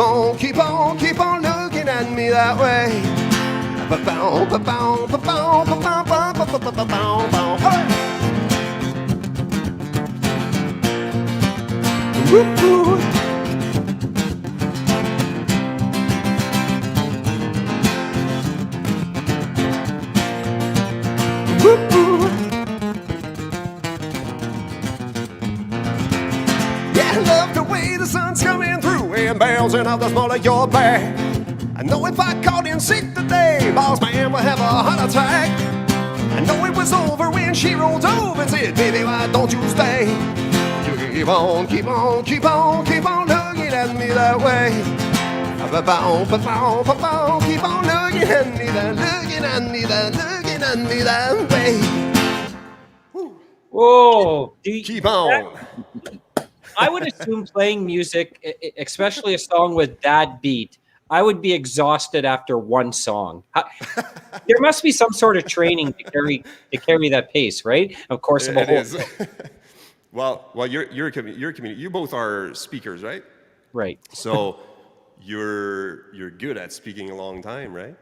at me that way. Woo-hoo. Yeah, I love the way the sun's coming through and bouncing off the small of your back. I know if I called in sick today, boss man would have a heart attack. I know it was over when she rolled over and said, baby, why don't you stay? You keep on, keep on, keep on, keep on looking at me that way. Keep on looking at me that, looking at me that, looking at me that way. Whoa. Keep on. I would assume playing music, especially a song with that beat, I would be exhausted after one song. There must be some sort of training to carry that pace, right? Of course, It is. well, you're a comedian. You both are speakers, right? Right. So you're good at speaking a long time, right?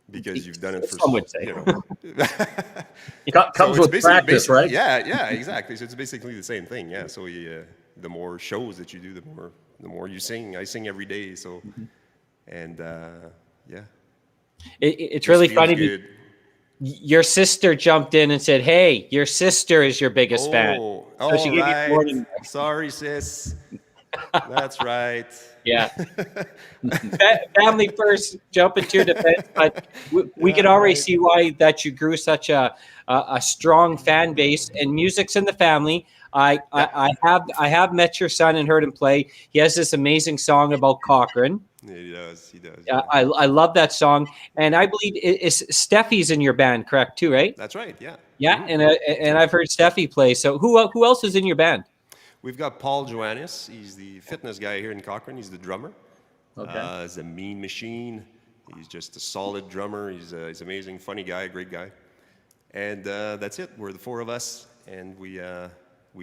Because you've done it for some would say. You know. Comes So it's with practice, right? Yeah, exactly. So it's basically the same thing. Yeah. So the more shows that you do, the more you sing. I sing every day, so and yeah. It's really Feels funny. good. Your sister jumped in and said, "Hey, your sister is your biggest fan." So she gave you warning. Sorry, sis. That's right. Yeah. Family first, jump into your defense, but we can already see why that you grew such a strong fan base, and music's in the family. I have met your son and heard him play. He has this amazing song about Cochran. Yeah, he does. I love that song, and I believe Steffi's in your band, correct? Too, right? That's right. Yeah. Yeah, and I've heard Steffi play. So who else is in your band? We've got Paul Joannis. He's the fitness guy here in Cochran. He's the drummer. Okay. He's a mean machine. He's just a solid drummer. He's an amazing, funny guy, great guy. And that's it. We're the four of us, and we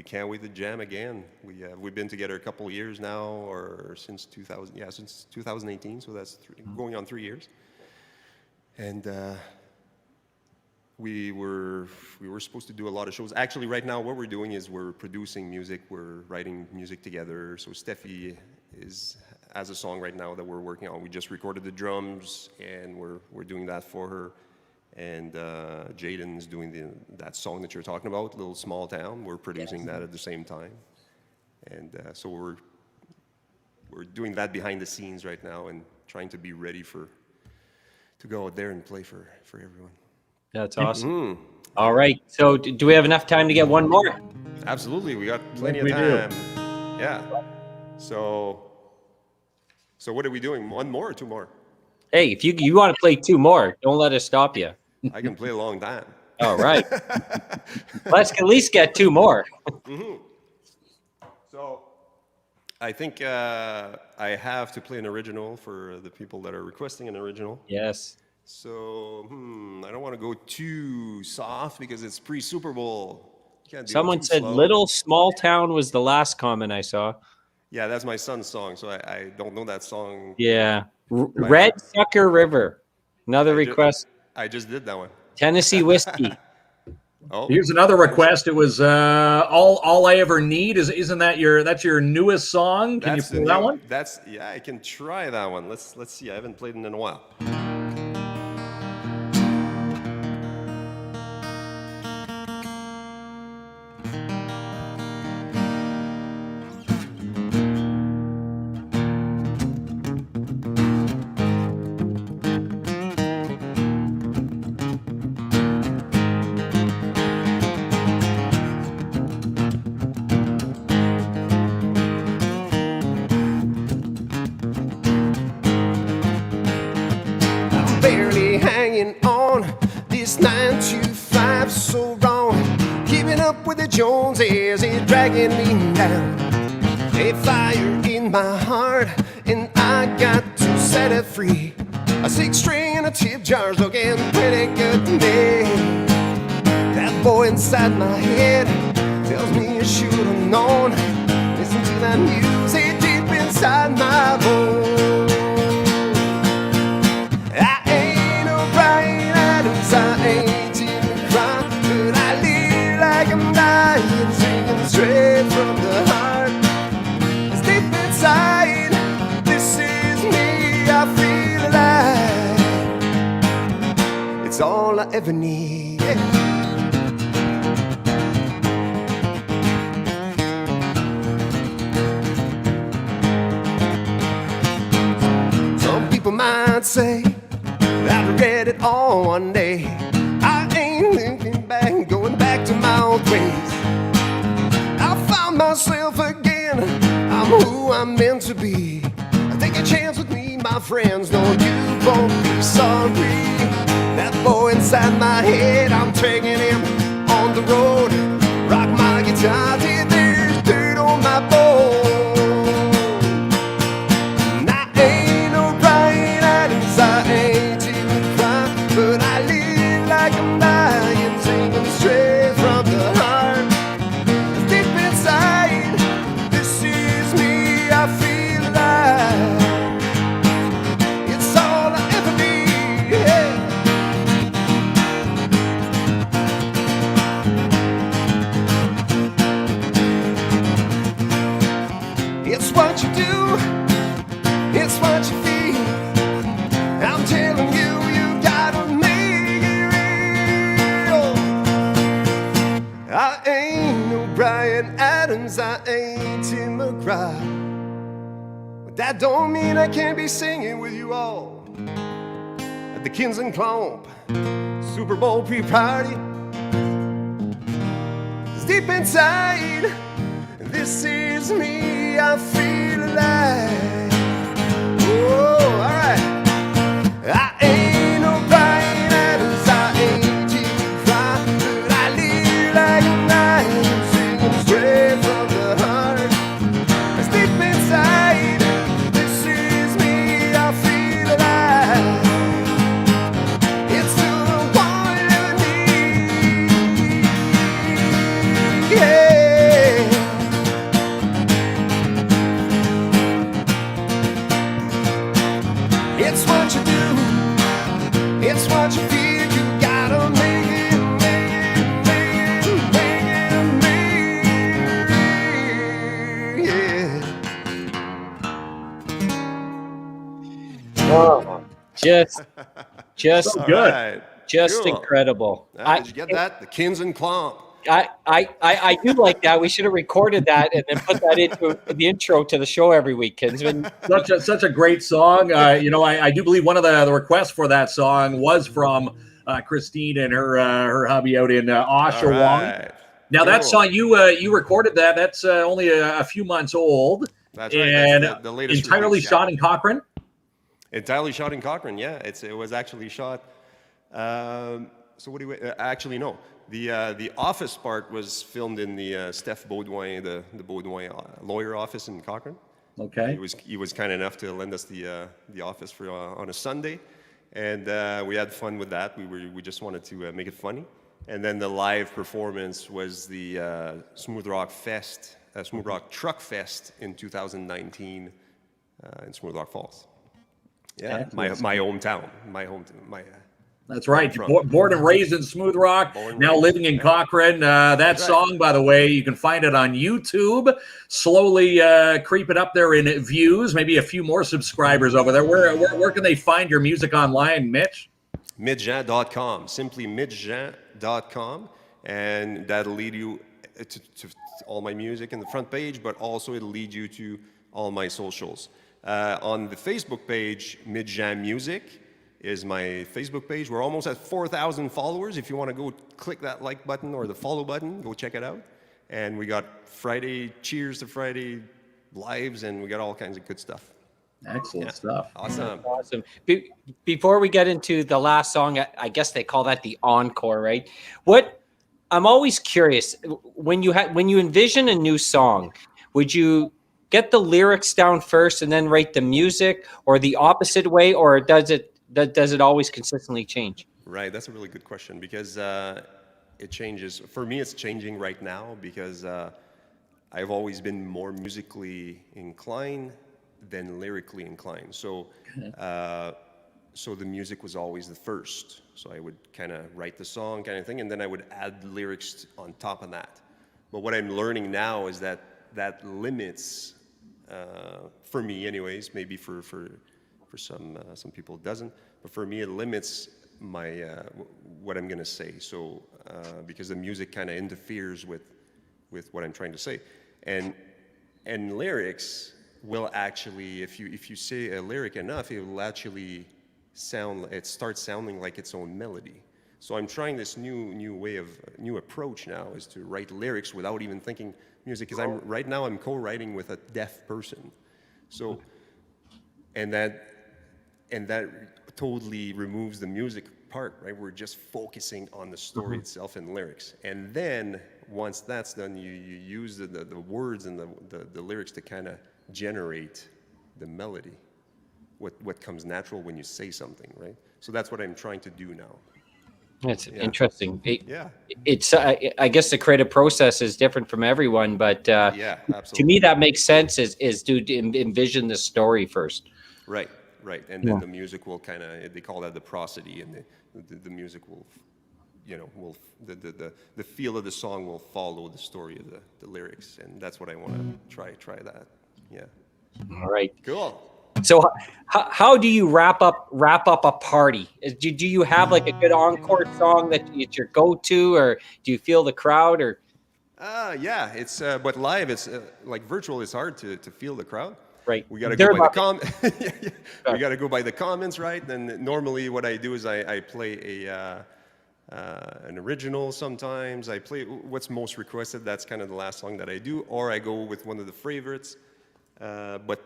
can't wait to jam again. We've been together a couple of years now, or since 2000. Yeah, since 2018. So that's going on 3 years. And we were supposed to do a lot of shows. Actually, right now, what we're doing is we're producing music. We're writing music together. So Steffi has a song right now that we're working on. We just recorded the drums, and we're doing that for her. And Jaden's doing that song that you're talking about, Little Small Town. We're producing that at the same time. And so we're doing that behind the scenes right now and trying to be ready to go out there and play for everyone. That's awesome. All right. So do we have enough time to get one more? Absolutely. We got plenty of time. Yeah. So what are we doing? One more or two more? Hey, if you want to play two more, don't let us stop you. I can play a long time. All right. Let's at least get two more. So I think I have to play an original for the people that are requesting an original. Yes. So I don't want to go too soft because it's pre-Super Bowl. You can't do Someone too said slow. Little Small Town was the last comment I saw. Yeah, that's my son's song, so I don't know that song. Yeah. Red Sucker River. Another request. I just did that one. Tennessee Whiskey. Oh, Here's another request. It was all I Ever Need. Isn't that your newest song? Can you play that one? I can try that one. Let's see. I haven't played it in a while. Barely hanging on, this 9 to 5 so wrong. Keeping up with the Joneses is dragging me down. A fire in my heart, and I got to set it free. A 6-string and a tip jar's looking pretty good to me. That boy inside my head tells me you should have known. Listen to that music deep inside my bones. I ain't even cry, but I live like I'm dying, singing straight from the heart. It's deep inside, this is me, I feel alive. It's all I ever need. Yeah. all one day. I ain't looking back, going back to my old ways. I found myself again, I'm who I'm meant to be. Take a chance with me, my friends, no, you won't be sorry. That boy inside my head, I'm taking him on the road. Rock my guitar till there's dirt on my bones. And I ain't no Brian Adams, I ain't even cry, but I live like I'm dying, singing straight from the heart. Deep inside, this is me, I feel alive. It's all I ever need, yeah. It's what you do, it's what you feel. I'm telling you, you gotta make it real. I ain't no Brian Adams, I ain't Tim McGraw. But that don't mean I can't be singing with you all at the KINZ and KLOMP Super Bowl pre-party. 'Cause deep inside, this is me, I feel alive. Oh, alright. I ain't no Brian Adams, I ain't Jimmy Fry, but I live like a lion, singing straight from the heart. It's deep inside, this is me, I feel alive. It's the one I need, yeah. It's what you do, it's what you feel, you gotta make it, yeah. Oh, just So good. Right. just Cool. incredible. Did you get that? The KINZ and KLOMP. I do like that. We should have recorded that and then put that into the intro to the show every week, Kinsman. Such a great song. I do believe one of the requests for that song was from Christine and her hubby out in Oshawa. Right. Now that Cool. song you recorded that's only a few months old. That's right. And That's the latest entirely release, shot in Cochran. Entirely shot in Cochran. Yeah, it was actually shot. So what do we actually no? The office part was filmed in the Steph Baudouin, the Baudouin lawyer office in Cochran. Okay. He was kind enough to lend us the office for on a Sunday, and we had fun with that. We just wanted to make it funny, and then the live performance was the Smooth Rock Fest, Smooth Rock Truck Fest in 2019 in Smooth Rock Falls. Yeah, my hometown, That's right. From. Born and raised in Smooth Rock, now living in Cochran. That song, by the way, you can find it on YouTube. Slowly creeping up there in views, maybe a few more subscribers over there. Where can they find your music online, Mitch? mitchjean.com, simply mitchjean.com, and that'll lead you to all my music in the front page, but also it'll lead you to all my socials. On the Facebook page, Mitch Jean Music is my Facebook page. We're almost at 4,000 followers. If you want to go click that like button or the follow button, go check it out. And we got Friday, Cheers to Friday lives, and we got all kinds of good stuff. Excellent stuff. Awesome. Awesome. Before we get into the last song, I guess they call that the encore, right? I'm always curious when you envision a new song, would you get the lyrics down first and then write the music, or the opposite way, or does it always consistently change? Right, that's a really good question, because it changes. For me, it's changing right now because I've always been more musically inclined than lyrically inclined. So, so the music was always the first. So I would kind of write the song kind of thing, and then I would add lyrics on top of that. But what I'm learning now is that limits, for me anyways, maybe for some people it doesn't, but for me it limits my what I'm gonna say. So because the music kind of interferes with what I'm trying to say, and lyrics will actually, if you say a lyric enough, it will actually it starts sounding like its own melody. So I'm trying this new approach now, is to write lyrics without even thinking music, because I'm co-writing with a deaf person. So, and that totally removes the music part, right? We're just focusing on the story itself and lyrics. And then once that's done, you use the words and the lyrics to kind of generate the melody, what comes natural when you say something, right? So that's what I'm trying to do now. It's interesting. Yeah. It's I guess the creative process is different from everyone, but Yeah, absolutely. to me that makes sense. Is to envision the story first. Right. And then the music will kind of, they call that the prosody, and the music will, the feel of the song will follow the story of the lyrics, and that's what I want to try that. Yeah. All right. Cool. So how do you wrap up a party? Do you have like a good encore song that it's your go-to, or do you feel the crowd, or? Yeah, it's but live, it's like virtual, it's hard to feel the crowd. Right. We got to go by the We got to go by the comments, right? And normally what I do is I play an original sometimes. I play what's most requested. That's kind of the last song that I do, or I go with one of the favorites. But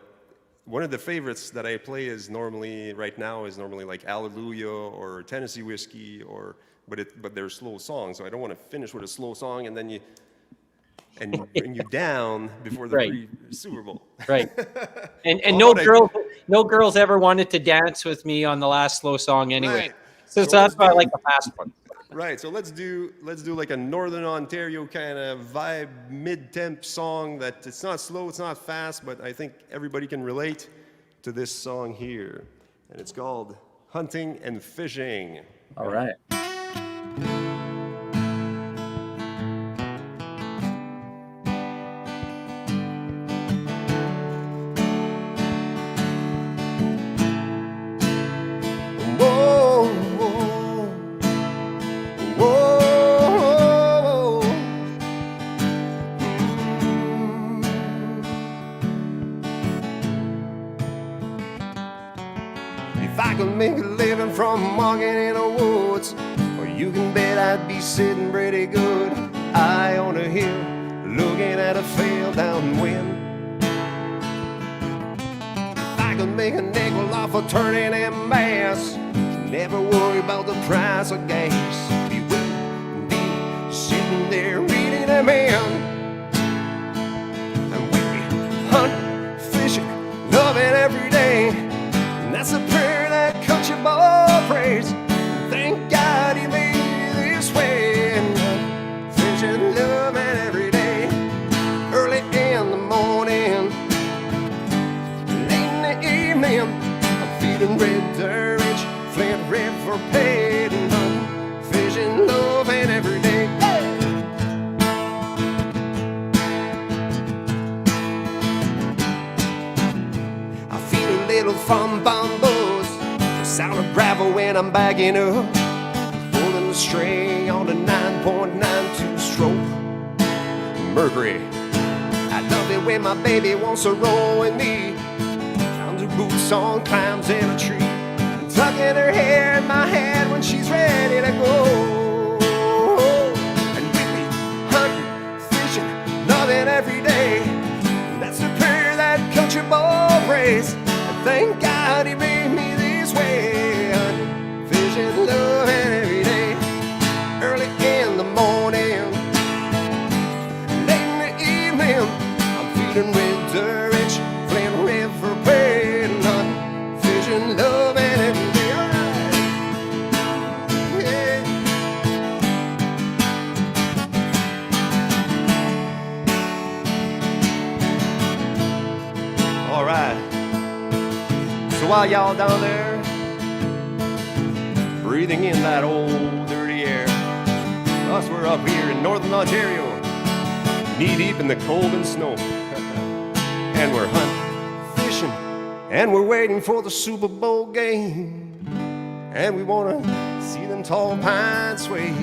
one of the favorites that I play is normally like Hallelujah or Tennessee Whiskey, but they're slow songs, so I don't want to finish with a slow song and then you bring you down before the Super Bowl. Right. And no girls ever wanted to dance with me on the last slow song anyway. Right. So that's why I like the fast one. Right. So let's do like a Northern Ontario kind of vibe, mid-temp song that it's not slow, it's not fast, but I think everybody can relate to this song here. And it's called Hunting and Fishing. All right. If I could make a living from walking in the woods, or you can bet I'd be sitting pretty good high on a hill, looking at a field downwind. If I could make a nickel off of turning them bass, never worry about the price of gas, we wouldn't be sitting there reading them in. And we'd be hunting, fishing, loving every day. And that's a prayer that country boy prays. Thank God he made me this way. And fishing, loving every day. Early in the morning, late in the evening, I'm feeding red dirt rich, Flint River paid, and hunting, fishing, loving every day. I feel a little from bambos, the sound of gravel when I'm backing up, pulling the string on the 9.92 stroke. Mercury, I love it when my baby wants to roll with me. Pounds her boots on, climbs in a tree, and tucking her hair in my hand when she's ready to go. And we be hunting, fishing, loving every day. And that's the prayer that country boy prays. And thank God he made me this way. Hunting, fishing, loving every day. Early in the morning, late in the evening, I'm feeding red dirt rich, Flint River paid, and hunting, fishing, loving every day. All right. Yeah. All right. So while y'all down there breathing in that old dirty air, us we're up here in Northern Ontario, knee deep in the cold and snow, and we're hunting, fishing, and we're waiting for the Super Bowl game, and we wanna see them tall pines sway.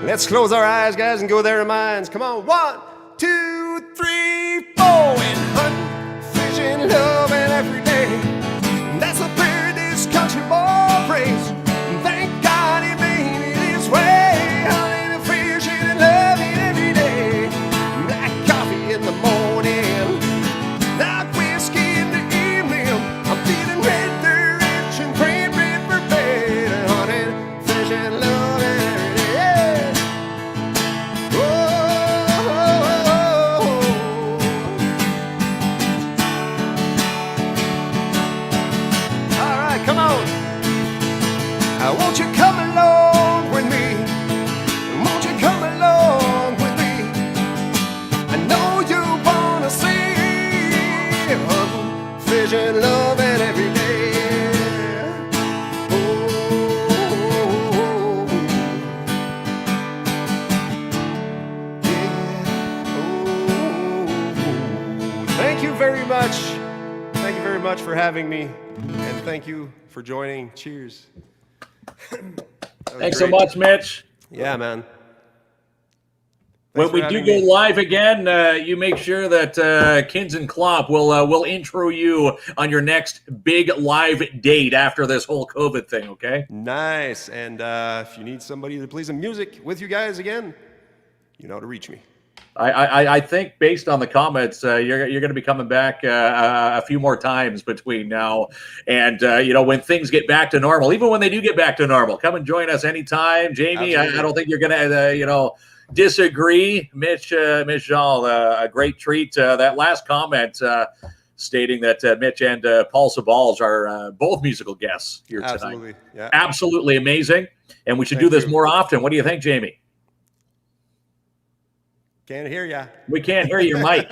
Let's close our eyes, guys, and go there in minds. Come on, 1, 2, 3, 4, and hunting, fishing, loving Won't you come along with me? Won't you come along with me? I know you wanna see fish and loving every day. Oh, yeah. Oh, thank you very much. Thank you very much for having me, and thank you for joining. Cheers. Thanks so much, Mitch. Yeah, man. When Thanks we for do having go me. live again, you make sure that KINZ and KLOMP will intro you on your next big live date after this whole COVID thing, okay? Nice. And if you need somebody to play some music with you guys again, you know how to reach me. I think based on the comments, you're going to be coming back a few more times between now and, when things get back to normal, even when they do get back to normal, come and join us anytime. Jamie, I don't think you're going to, disagree. Mitch Jean, a great treat. That last comment stating that Mitch and Paul Sebalj are both musical guests here tonight. Absolutely. Yeah. Absolutely amazing. And we should Thank do this you. more often. What do you think, Jamie? Can't hear ya. We can't hear your mic.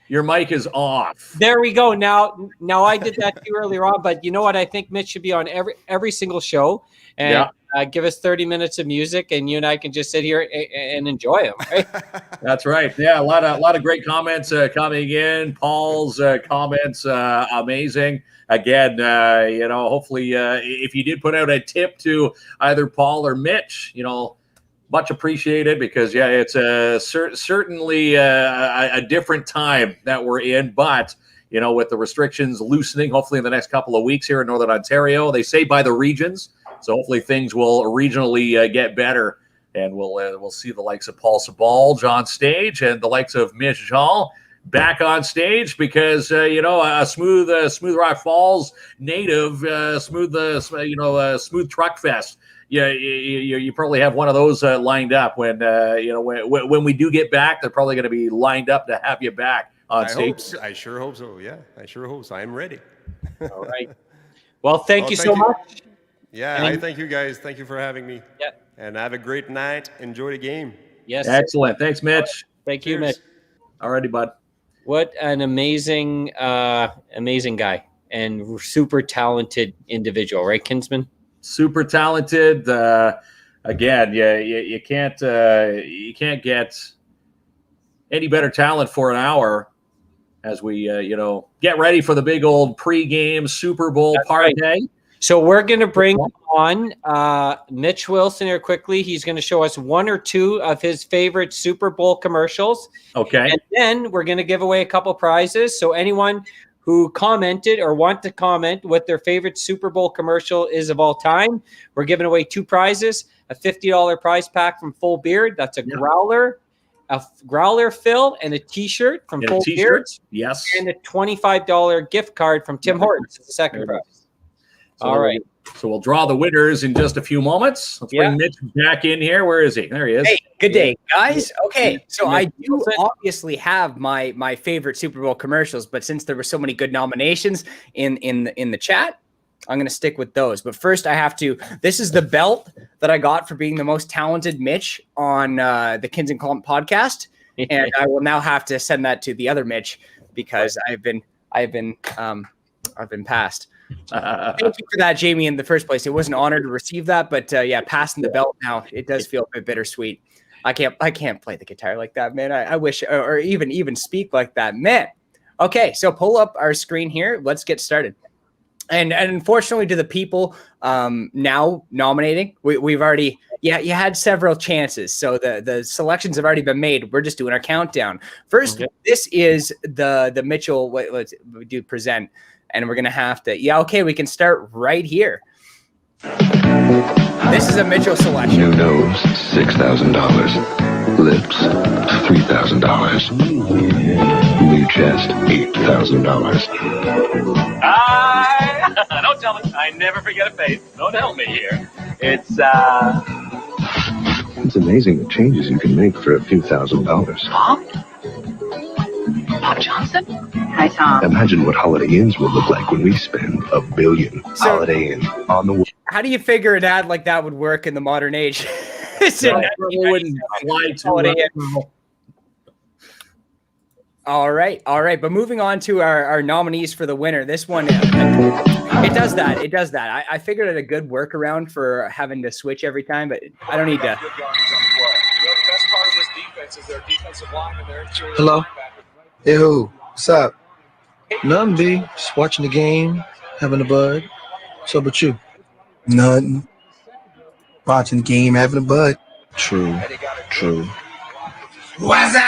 Your mic is off. There we go. Now I did that too earlier on, but you know what? I think Mitch should be on every single show and give us 30 minutes of music, and you and I can just sit here and enjoy them. Right? That's right. Yeah, a lot of great comments coming in. Paul's comments, amazing. Again, hopefully, if you did put out a tip to either Paul or Mitch, much appreciated, because it's certainly a different time that we're in, but with the restrictions loosening, hopefully in the next couple of weeks here in Northern Ontario, they say by the regions, so hopefully things will regionally get better, and we'll see the likes of Paul Sebalj on stage and the likes of Mitch Jean back on stage, because a smooth Rock Falls native, smooth truck fest. Yeah, you probably have one of those lined up when we do get back. They're probably going to be lined up to have you back on stage. I sure hope so. Yeah, I sure hope so. I'm ready. All right. Well, thank you so much. Yeah, I thank you guys. Thank you for having me. Yeah. And have a great night. Enjoy the game. Yes. Excellent. Thanks, Mitch. Thank you, Cheers. Mitch. Alrighty, bud. What an amazing guy and super talented individual, right, Kinsman? Super talented. Again, you can't get any better talent for an hour as we get ready for the big old pregame Super Bowl party. Right. So we're going to bring on Mitch Wilson here quickly. He's going to show us one or two of his favorite Super Bowl commercials. Okay. And then we're going to give away a couple prizes. So anyone who commented or want to comment what their favorite Super Bowl commercial is of all time, we're giving away two prizes, a $50 prize pack from Full Beard. That's a growler, a growler fill, and a T-shirt from Full Beard. Yes. And a $25 gift card from Tim Hortons. The second prize. So all right. So we'll draw the winners in just a few moments. Let's bring Mitch back in here. Where is he? There he is. Hey, good day, guys. Okay, so I do obviously have my favorite Super Bowl commercials, but since there were so many good nominations in the chat, I'm going to stick with those. But first, I have to. This is the belt that I got for being the most talented Mitch on the KINZ and KLOMP podcast, and I will now have to send that to the other Mitch because I've been passed. Thank you for that, Jamie. In the first place, it was an honor to receive that, but passing the belt now, it does feel a bit bittersweet. I can't play the guitar like that, man. I wish, or even speak like that, man. Okay, so pull up our screen here. Let's get started. And unfortunately, to the people now nominating, we've already you had several chances, so the selections have already been made. We're just doing our countdown. First, this is the Mitchell. Let's do present. And we're going to have to, we can start right here. This is a Mitchell selection. New nose, $6,000. Lips, $3,000. New chest, $8,000. Don't tell me. I never forget a face. Don't help me here. It's amazing the changes you can make for a few $1,000s. Pop Johnson? Hi, Tom. Imagine what Holiday Inns will look like when we spend $1 billion. Holiday Inn on the. How do you figure an ad like that would work in the modern age? It's in Probably wouldn't fly Holiday Inn. to. All right. But moving on to our nominees for the winner. This one, it does that. I figured out a good workaround for having to switch every time, but I don't need to. Hello? Hey, who? What's up? Nothing, B. Just watching the game, having a bud. What's up with you? Nothing. Watching the game, having a bud. True. What's up?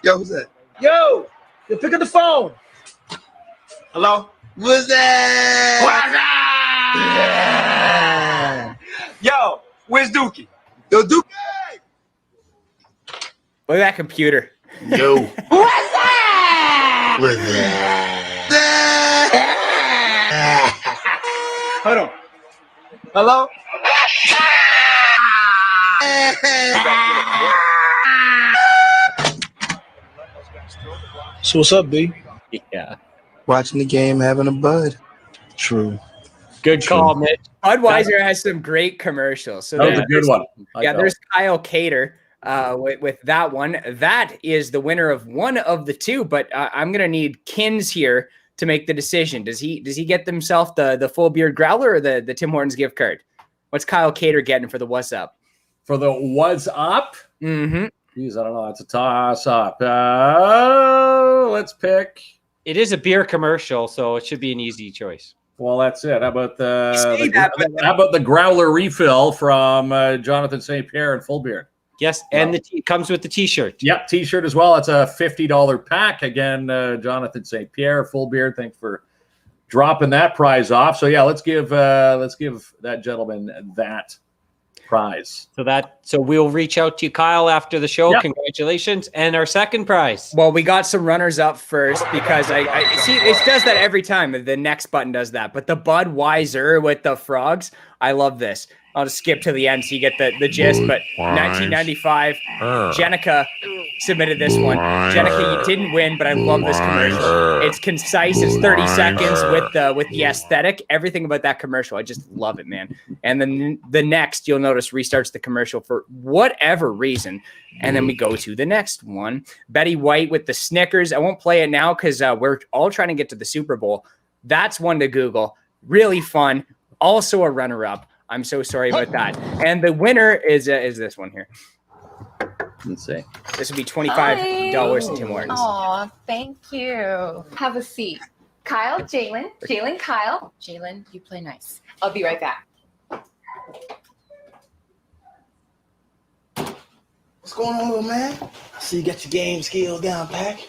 Yo, who's that? Yo, pick up the phone. Hello? What's that? What's up? Yo, where's Dookie? Yo, Dookie! Look at that computer. Yo. What's that? What's that? Hold on. Hello? So what's up, B? Yeah. Watching the game, having a bud. True. Good call, Mitch. Budweiser has some great commercials. So That was a good one. there's Kyle Cater with that one. That is the winner of one of the two, but I'm gonna need KINZ here to make the decision. Does he get himself the full beard growler or the Tim Hortons gift card? What's Kyle Cater getting for the what's up? For the what's up? Mm-hmm. Geez, I don't know. That's a toss up. Let's pick. It is a beer commercial, so it should be an easy choice. Well, that's it. How about say that, but- how about the growler refill from Jonathan St. Pierre and Full Beard? Yes, and it comes with the T-shirt. Yep, T-shirt as well. It's a $50 pack. Again, Jonathan St. Pierre, Full Beard. Thanks for dropping that prize off. So yeah, let's give that gentleman that prize. So we'll reach out to you, Kyle, after the show. Yep. Congratulations. And our second prize. Well, we got some runners up first because I see it does that every time. The next button does that. But the Budweiser with the frogs, I love this. I'll just skip to the end so you get the gist. But 1995, Jenica submitted this one. Jenica, you didn't win, but I love this commercial. It's concise. It's 30 seconds with the aesthetic. Everything about that commercial, I just love it, man. And then the next, you'll notice, restarts the commercial for whatever reason. And then we go to the next one. Betty White with the Snickers. I won't play it now because we're all trying to get to the Super Bowl. That's one to Google. Really fun. Also a runner-up. I'm so sorry about that. And the winner is this one here. Let's see. This would be $25 in Tim Hortons. Aw, thank you. Have a seat. Kyle, Jalen, Kyle. Jalen, you play nice. I'll be right back. What's going on, little man? I see you got your game skills down, Pack.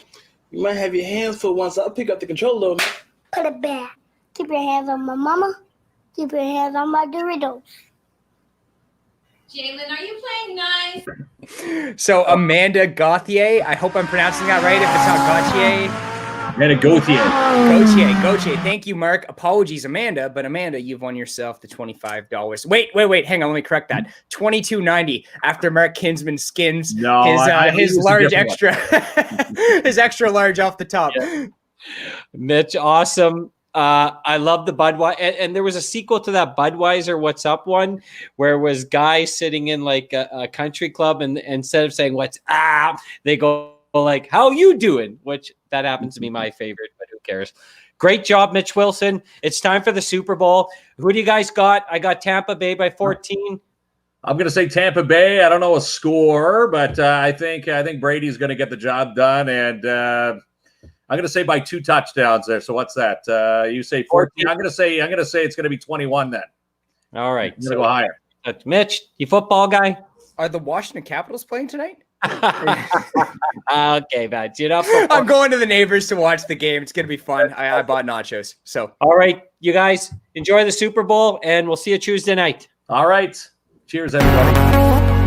You might have your hands full once I'll pick up the controller, little man. Put it back. Keep your hands on my mama. Keep your hands on my Doritos. Jalen, are you playing nice? So Amanda Gauthier, I hope I'm pronouncing that right. If it's not Gauthier. Amanda Gauthier. Gauthier. Thank you, Mark. Apologies, Amanda. But Amanda, you've won yourself the $25. Wait. Hang on. Let me correct that. $22.90 after Mark Kinsman skins his large extra, his extra large off the top. Yeah. Mitch, awesome. I love the Budweiser, and there was a sequel to that Budweiser What's Up one where it was guys sitting in like a country club, and instead of saying what's up, they go like, how you doing? Which that happens to be my favorite, but who cares? Great job, Mitch Wilson. It's time for the Super Bowl. Who do you guys got? I got Tampa Bay by 14. I'm going to say Tampa Bay. I don't know a score, but I think Brady's going to get the job done, and I'm going to say by 2 touchdowns there. So what's that? You say 14. I'm going to say it's going to be 21 then. All right. I'm going to go higher. Mitch, you football guy? Are the Washington Capitals playing tonight? Okay, man. I'm going to the neighbors to watch the game. It's going to be fun. I bought nachos. So, all right, you guys enjoy the Super Bowl, and we'll see you Tuesday night. All right. Cheers, everybody.